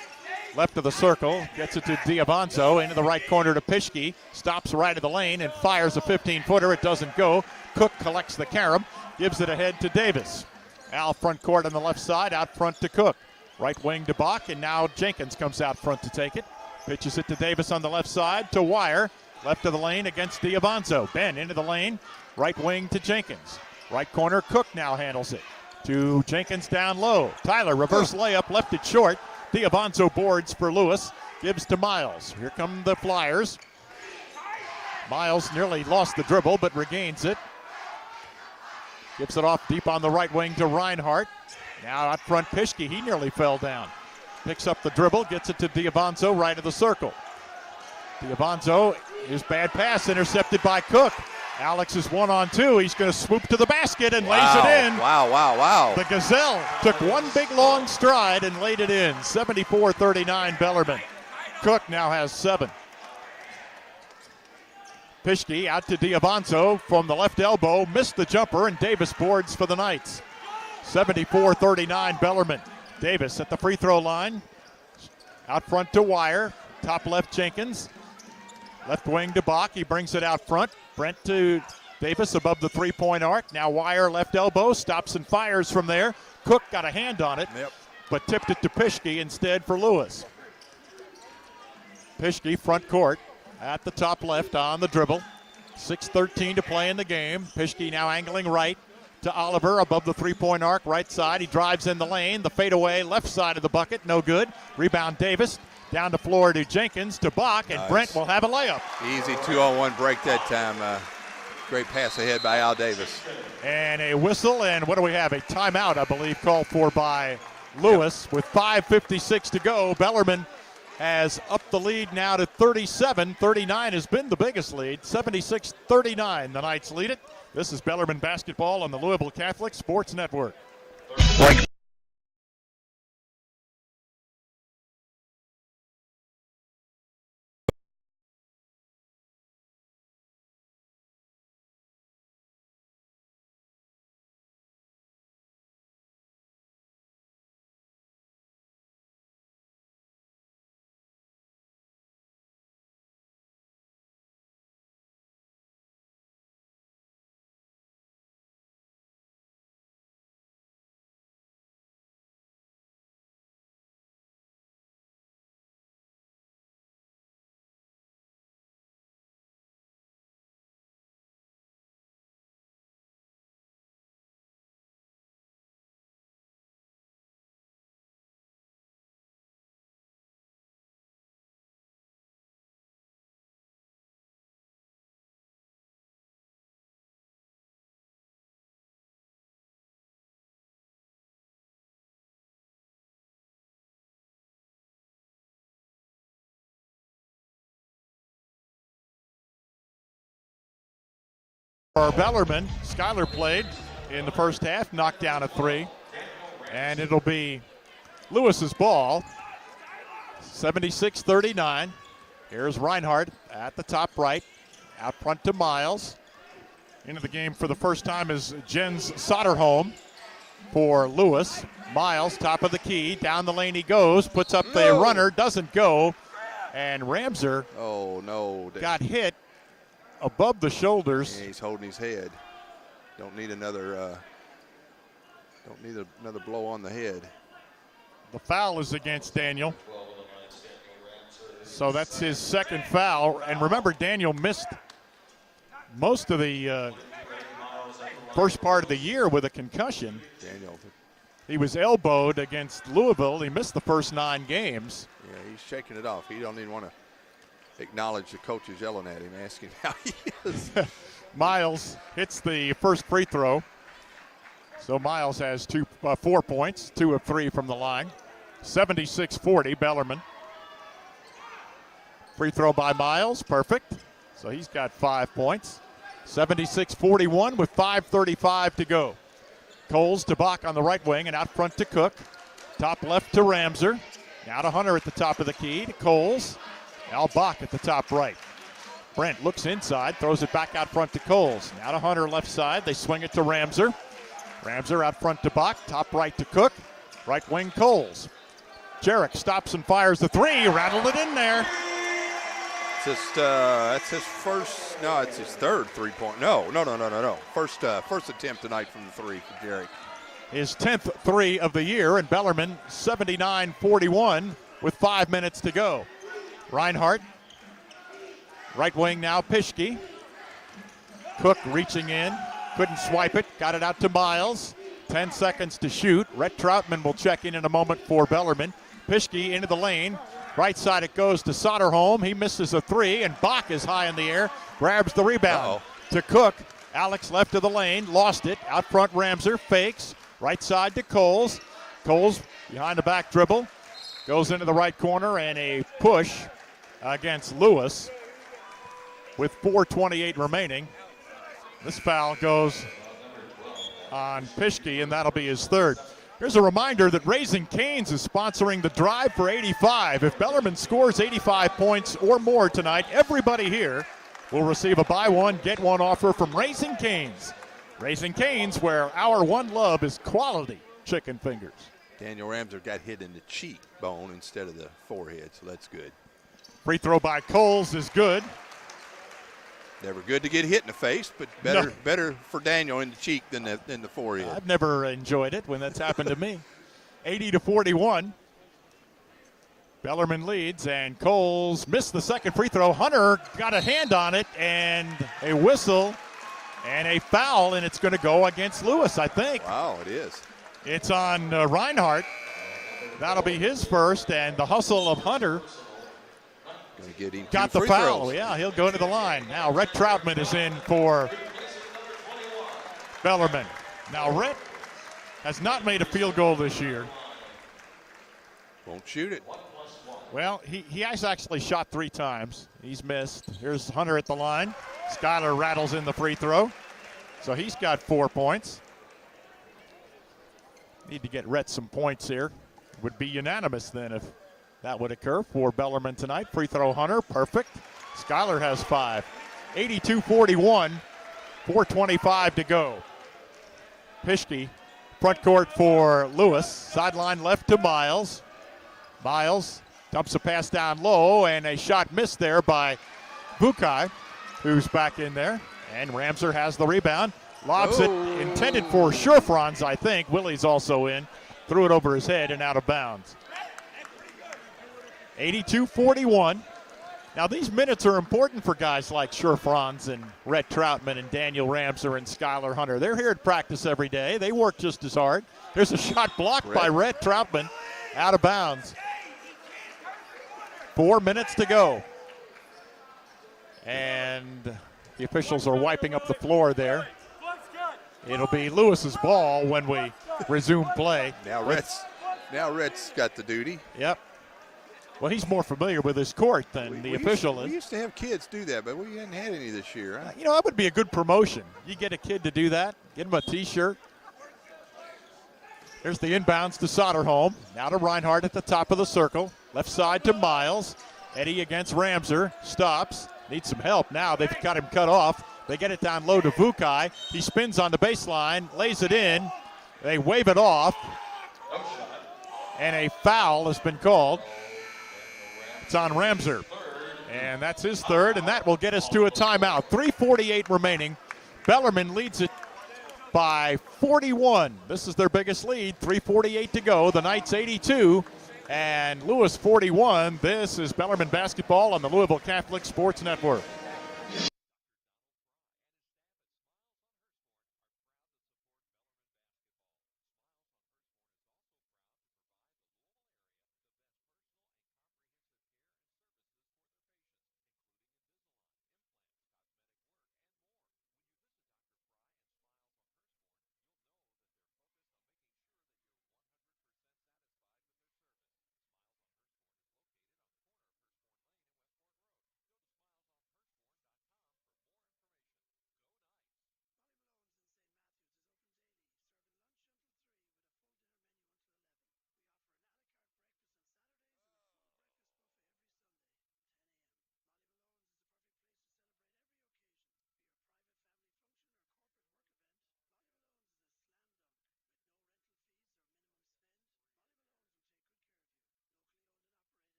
Left of the circle, gets it to Diavanzo, into the right corner to Pischke. Stops right of the lane and fires a 15-footer. It doesn't go. Cook collects the carom, gives it ahead to Davis. Al front court on the left side, out front to Cook. Right wing to Bach, and now Jenkins comes out front to take it. Pitches it to Davis on the left side to Wire. Left of the lane against Diavanzo. Ben into the lane, right wing to Jenkins. Right corner, Cook now handles it. To Jenkins down low. Tyler, reverse layup, left it short. Diavanzo boards for Lewis. Gives to Miles. Here come the Flyers. Miles nearly lost the dribble, but regains it. Gives it off deep on the right wing to Reinhardt. Now out front, Pischke. He nearly fell down. Picks up the dribble, gets it to Diavanzo, right of the circle. Diavanzo, his bad pass intercepted by Cook. Alex is 1-on-2. He's going to swoop to the basket and lays it in. Wow. The Gazelle took one big long stride and laid it in. 74-39 Bellarmine. Cook now has 7. Pischke out to Diavanzo from the left elbow. Missed the jumper, and Davis boards for the Knights. 74-39 Bellarmine. Davis at the free throw line. Out front to Wire. Top left Jenkins. Left wing to Bach. He brings it out front. Brent to Davis above the three-point arc. Now Wire left elbow. Stops and fires from there. Cook got a hand on it, but tipped it to Pischke instead for Lewis. Pischke front court at the top left on the dribble. 6:13 to play in the game. Pischke now angling right to Oliver above the three-point arc. Right side. He drives in the lane. The fadeaway left side of the bucket. No good. Rebound Davis. Down the floor to Jenkins, to Bach, and nice. Brent will have a layup. Easy 2-on-1 break that time. Great pass ahead by Al Davis. And a whistle, and what do we have? A timeout, I believe, called for by Lewis. With 5:56 to go, Bellarmine has upped the lead now to 37. 39 has been the biggest lead. 76-39, the Knights lead it. This is Bellarmine basketball on the Louisville Catholic Sports Network. For Bellarmine, Schuyler played in the first half, knocked down a 3. And it'll be Lewis's ball. 76-39. Here's Reinhardt at the top right. Out front to Miles. Into the game for the first time is Jens Soderholm for Lewis. Miles, top of the key. Down the lane he goes. Puts up the runner. Doesn't go. And Ramser got hit above the shoulders. Yeah, he's holding his head. Don't need another blow on the head. The foul is against Daniel. So that's his second foul. And remember, Daniel missed most of the first part of the year with a concussion. Daniel. He was elbowed against Louisville. He missed the first 9 games. Yeah, he's shaking it off. He don't even want to acknowledge the coaches yelling at him, asking how he is. Miles hits the first free throw. So Miles has 4 points, 2 of 3 from the line. 76-40, Bellarmine. Free throw by Miles, perfect. So he's got 5 points. 76-41 with 5:35 to go. Coles to Bach on the right wing and out front to Cook. Top left to Ramser. Now to Hunter at the top of the key to Coles. Now Bach at the top right. Brent looks inside, throws it back out front to Coles. Now to Hunter left side. They swing it to Ramser. Ramser out front to Bach. Top right to Cook. Right wing Coles. Jarek stops and fires the 3. Rattled it in there. That's his first. No, it's his third 3-point. No. First attempt tonight from the 3 for Jerry. His 10th 3 of the year, and Bellarmine 79-41 with 5 minutes to go. Reinhardt, right wing now, Pischke. Cook reaching in, couldn't swipe it, got it out to Miles. 10 seconds to shoot. Rhett Troutman will check in a moment for Bellarmine. Pischke into the lane. Right side it goes to Soderholm. He misses a 3, and Bach is high in the air, grabs the rebound. To Cook. Alex left of the lane, lost it. Out front Ramser, fakes. Right side to Coles. Coles behind the back dribble. Goes into the right corner, and a push against Lewis with 4:28 remaining. This foul goes on Pischke, and that'll be his third. Here's a reminder that Raising Cane's is sponsoring the Drive for 85. If Bellarmine scores 85 points or more tonight, everybody here will receive a buy one, get one offer from Raising Cane's. Raising Cane's, where our one love is quality chicken fingers. Daniel Ramser got hit in the cheekbone instead of the forehead, so that's good. Free throw by Coles is good. Never good to get hit in the face, but better for Daniel in the cheek than the forehead. I've never enjoyed it when that's happened to me. 80-41. Bellarmine leads, and Coles missed the second free throw. Hunter got a hand on it, and a whistle and a foul, and it's going to go against Lewis, I think. Wow, it is. It's on Reinhardt. That'll be his first, and the hustle of Hunter get him got the foul. Throws. Yeah, he'll go to the line. Now Rhett Troutman is in for Bellarmine. Now Rhett has not made a field goal this year. Won't shoot it. Well, he has actually shot 3 times. He's missed. Here's Hunter at the line. Skyler rattles in the free throw. So he's got 4 points. Need to get Rhett some points here. Would be unanimous then if that would occur for Bellarmine tonight. Free throw Hunter, perfect. Skyler has 5. 82-41, 4:25 to go. Pischke, front court for Lewis. Sideline left to Miles. Miles dumps a pass down low, and a shot missed there by Bukai, who's back in there. And Ramser has the rebound. Lobs it, intended for Sherfrans, I think. Willie's also in. Threw it over his head and out of bounds. 82-41. Now, these minutes are important for guys like Sherfrans and Rhett Troutman and Daniel Ramser and Skyler Hunter. They're here at practice every day. They work just as hard. There's a shot blocked by Rhett Troutman, out of bounds. 4 minutes to go. And the officials are wiping up the floor there. It'll be Lewis's ball when we resume play. Now Rhett's got the duty. Yep. Well, he's more familiar with his court than the official is. We used to have kids do that, but we hadn't had any this year. Huh? You know, that would be a good promotion. You get a kid to do that, get him a T-shirt. Here's the inbounds to Soderholm. Now to Reinhardt at the top of the circle. Left side to Miles. Eddie against Ramser. Stops. Needs some help now. They've got him cut off. They get it down low to Bukai. He spins on the baseline, lays it in. They wave it off. And a foul has been called. It's on Ramser. And that's his third, and that will get us to a timeout. 3:48 remaining. Bellarmine leads it by 41. This is their biggest lead, 3:48 to go. The Knights 82 and Lewis 41. This is Bellarmine basketball on the Louisville Catholic Sports Network.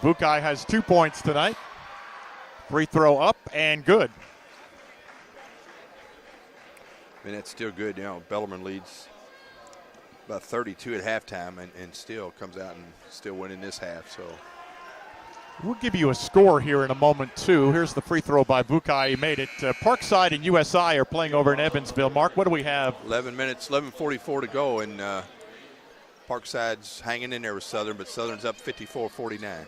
Bukai has 2 points tonight. Free throw up and good. And it's still good. You know, Bellarmine leads about 32 at halftime and still comes out and still winning this half. So we'll give you a score here in a moment, too. Here's the free throw by Bukai. He made it. Parkside and USI are playing over in Evansville. Mark, what do we have? 11 minutes, 11:44 to go, and Parkside's hanging in there with Southern, but Southern's up 54-49.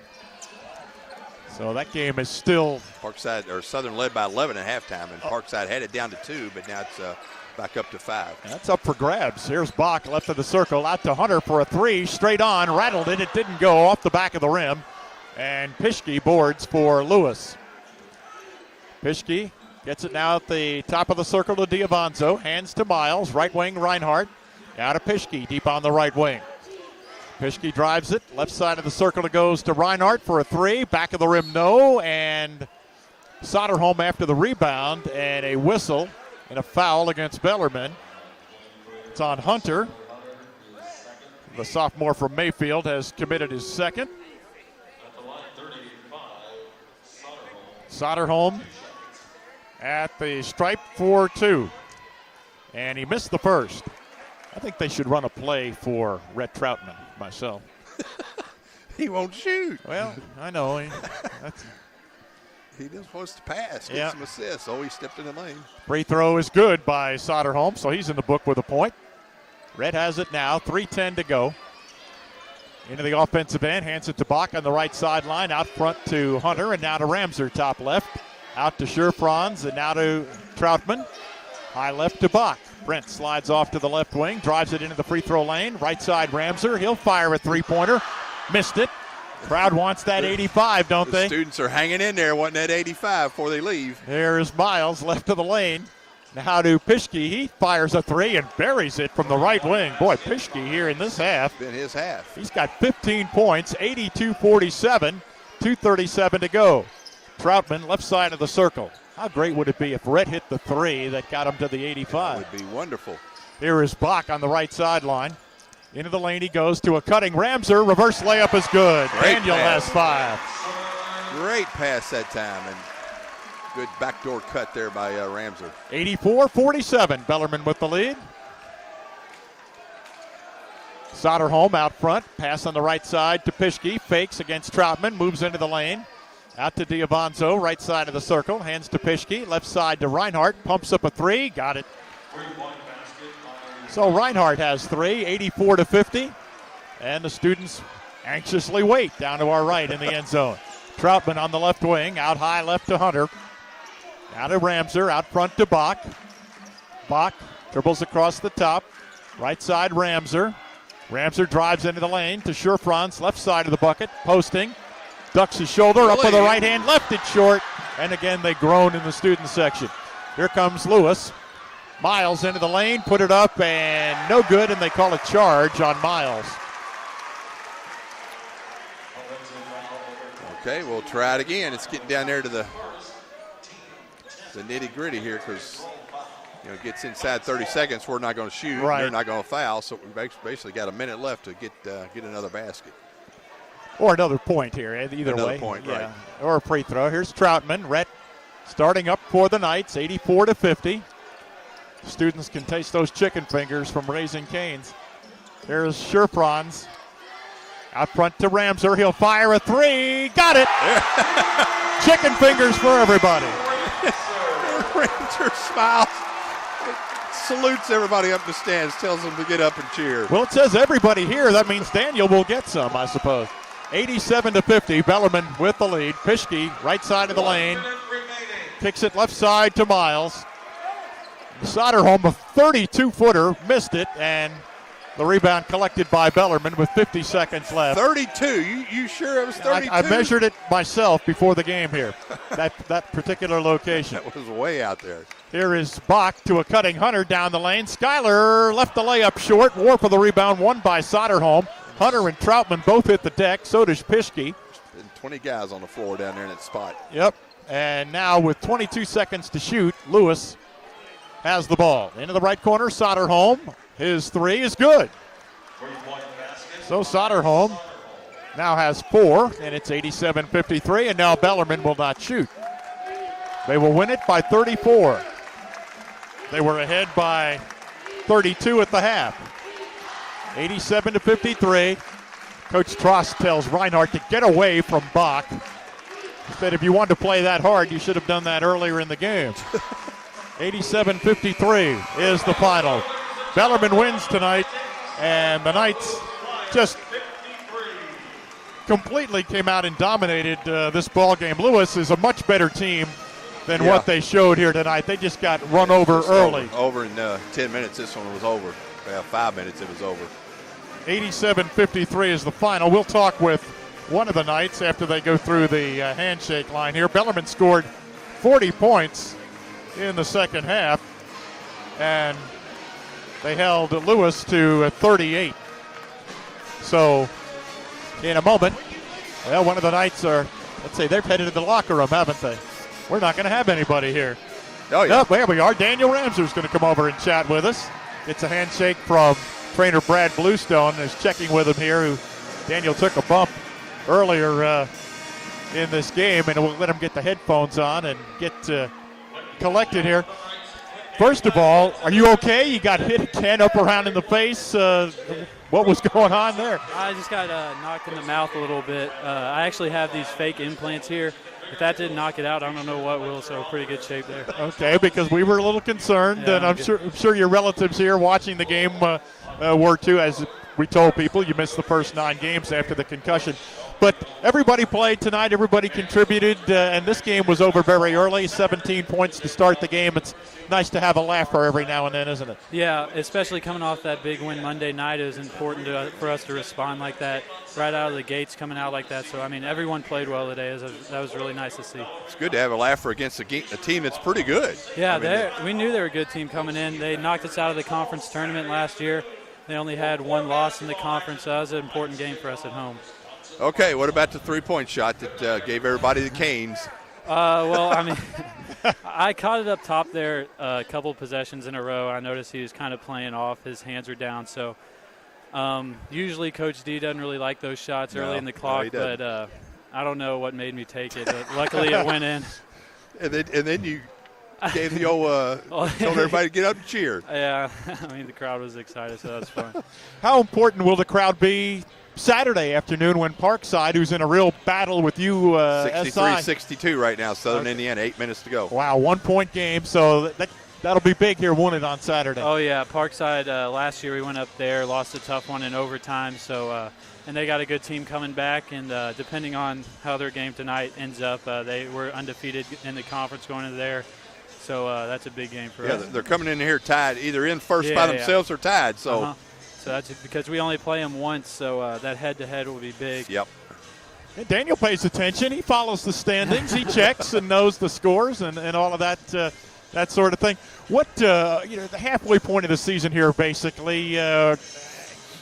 So that game is still Southern led by 11 at halftime, and Parkside had it down to 2, but now it's back up to 5. That's up for grabs. Here's Bach, left of the circle, out to Hunter for a 3, straight on, rattled it. It didn't go, off the back of the rim, and Pischke boards for Lewis. Pischke gets it now at the top of the circle to Diavanzo, hands to Miles, right wing Reinhardt, out to Pischke, deep on the right wing. Pischke drives it, left side of the circle, it goes to Reinhardt for a 3, back of the rim, no, and Soderholm after the rebound, and a whistle and a foul against Bellarmine. It's on Hunter. The sophomore from Mayfield has committed his second. Soderholm at the stripe for 2, and he missed the first. I think they should run a play for Rhett Troutman, myself. He won't shoot. Well, I know. He just wants to pass, get some assists. Oh, he stepped in the lane. Free throw is good by Soderholm, so he's in the book with a point. Red has it now, 3:10 to go. Into the offensive end, hands it to Bach on the right sideline, out front to Hunter, and now to Ramser, top left. Out to Scherfranz, and now to Troutman. High left to Bach. Brent slides off to the left wing, drives it into the free throw lane. Right side Ramser, he'll fire a three-pointer. Missed it. Crowd wants that 85, don't they? Students are hanging in there wanting that 85 before they leave. There's Miles left of the lane. Now to Pischke. He fires a 3 and buries it from the right wing. Boy, Pischke here in this half. Been his half. He's got 15 points, 82-47, 2:37 to go. Troutman, left side of the circle. How great would it be if Rhett hit the 3 that got him to the 85? That would be wonderful. Here is Bach on the right sideline. Into the lane he goes to a cutting Ramser. Reverse layup is good. Daniel has 5. Great pass that time, and good backdoor cut there by Ramser. 84-47, Bellarmine with the lead. Soderholm out front. Pass on the right side to Pischke. Fakes against Troutman. Moves into the lane. Out to Diavanzo, right side of the circle. Hands to Pischke. Left side to Reinhardt. Pumps up a 3. Got it. So Reinhardt has 3, 84-50. And the students anxiously wait down to our right in the end zone. Troutman on the left wing. Out high left to Hunter. Out to Ramser. Out front to Bach. Bach dribbles across the top. Right side Ramser. Ramser drives into the lane to Sherfron's left side of the bucket, posting, ducks his shoulder, up with the right hand, left it short, and again they groan in the student section. Here comes Lewis. Miles into the lane, put it up, and no good, and they call a charge on Miles. Okay, we'll try it again. It's getting down there to the nitty-gritty here because it gets inside 30 seconds. We're not going to shoot. Right. They're not going to foul, so we've basically got a minute left to get another basket. Or another point here, either another way. Point, right. Or a free throw. Here's Troutman. Rhett starting up for the Knights, 84-50. Students can taste those chicken fingers from Raising Cane's. There's Sherfron's. Out front to Ramser. He'll fire a three. Got it. Chicken fingers for everybody. Ramser smiles. Salutes everybody up the stands. Tells them to get up and cheer. Well, it says everybody here. That means Daniel will get some, I suppose. 87-50. Bellarmine with the lead. Pischke, right side of the lane. Kicks it left side to Miles. Soderholm, a 32-footer, missed it, and the rebound collected by Bellarmine with 50 seconds left. 32? You sure it was 32? I measured it myself before the game here, that particular location. That was way out there. Here is Bach to a cutting Hunter down the lane. Schuyler left the layup short. War for the rebound, won by Soderholm. Hunter and Troutman both hit the deck. So does Pischke. Been 20 guys on the floor down there in that spot. Yep. And now with 22 seconds to shoot, Lewis has the ball. Into the right corner, Soderholm. His three is good. So Soderholm now has 4, and it's 87-53, and now Bellarmine will not shoot. They will win it by 34. They were ahead by 32 at the half. 87-53. Coach Trost tells Reinhardt to get away from Bach. He said if you wanted to play that hard, you should have done that earlier in the game. 87-53 is the final. Bellarmine wins tonight, and the Knights just completely came out and dominated this ball game. Lewis is a much better team than what they showed here tonight. They just got run over early. Over in 10 minutes, this one was over. 5 minutes, it was over. 87-53 is the final. We'll talk with one of the Knights after they go through the handshake line here. Bellarmine scored 40 points in the second half, and they held Lewis to 38. So, in a moment, well, one of the Knights are, let's say, they've headed to the locker room, haven't they? We're not going to have anybody here. Oh, yeah. Oh, there we are. Daniel Ramser's going to come over and chat with us. It's a handshake from trainer Brad Bluestone, who's checking with him here. Who Daniel took a bump earlier in this game, and we'll let him get the headphones on and get collected here. First of all, are you okay? You got hit again up around in the face. What was going on there? I just got knocked in the mouth a little bit. I actually have these fake implants here. If that didn't knock it out, I don't know what will, so pretty good shape there. Okay, because we were a little concerned, and I'm sure your relatives here watching the game were too. As we told people, you missed the first 9 games after the concussion. But everybody played tonight. Everybody contributed, and this game was over very early. 17 points to start the game. It's nice to have a laugher every now and then, isn't it? Yeah, especially coming off that big win Monday night. It was important for us to respond like that, right out of the gates, coming out like that. So, I mean, everyone played well today. That was really nice to see. It's good to have a laugher against a team that's pretty good. Yeah, we knew they were a good team coming in. They knocked us out of the conference tournament last year. They only had 1 loss in the conference, so that was an important game for us at home. Okay, what about the three-point shot that gave everybody the canes? Well, I mean, I caught it up top there a couple possessions in a row. I noticed he was kind of playing off. His hands were down. So usually Coach D doesn't really like those shots early in the clock, but I don't know what made me take it. But luckily it went in. And then you gave the old told everybody to get up and cheer. Yeah, I mean, the crowd was excited, so that was fun. How important will the crowd be Saturday afternoon when Parkside, who's in a real battle with you, 63-62 right now, Southern Indiana, 8 minutes to go. Wow, 1-point game, so that'll be big here, won't it, on Saturday? Oh, yeah, Parkside, last year we went up there, lost a tough one in overtime, so and they got a good team coming back, and depending on how their game tonight ends up, they were undefeated in the conference going into there, so that's a big game for us. Yeah, they're coming in here tied, either in first by themselves or tied, so So that's because we only play them once, so that head-to-head will be big. Yep. And Daniel pays attention. He follows the standings. He checks and knows the scores and all of that that sort of thing. What the halfway point of the season here, basically.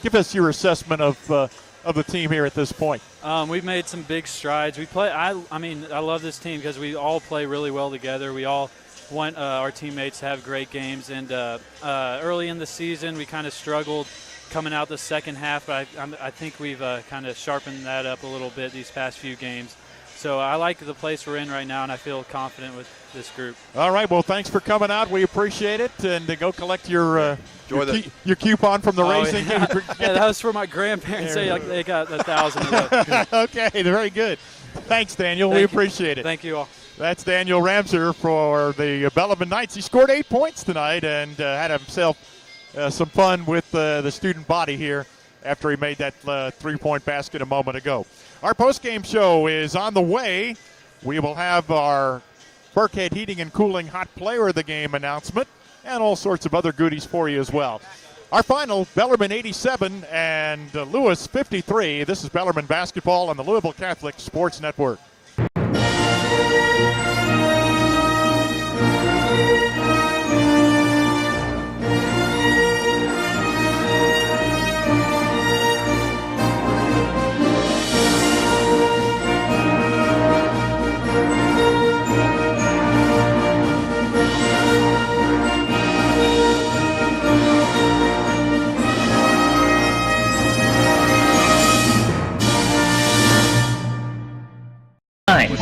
Give us your assessment of the team here at this point. We've made some big strides. We play. I love this team because we all play really well together. We all want our teammates to have great games. And early in the season, we kind of struggled coming out the second half. But I think we've kind of sharpened that up a little bit these past few games. So I like the place we're in right now, and I feel confident with this group. All right. Well, thanks for coming out. We appreciate it. And go collect your coupon from the racing. Yeah. That was for my grandparents. They got 1,000 of those. Okay. Very good. Thanks, Daniel. We appreciate it. Thank you all. That's Daniel Ramser for the Bellarmine Knights. He scored 8 points tonight and had himself some fun with the student body here after he made that 3-point basket a moment ago. Our postgame show is on the way. We will have our Burkhead Heating and Cooling Hot Player of the Game announcement and all sorts of other goodies for you as well. Our final, Bellarmine 87 and Lewis 53. This is Bellarmine basketball on the Louisville Catholic Sports Network.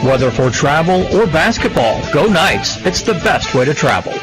Whether for travel or basketball, go Knights. It's the best way to travel.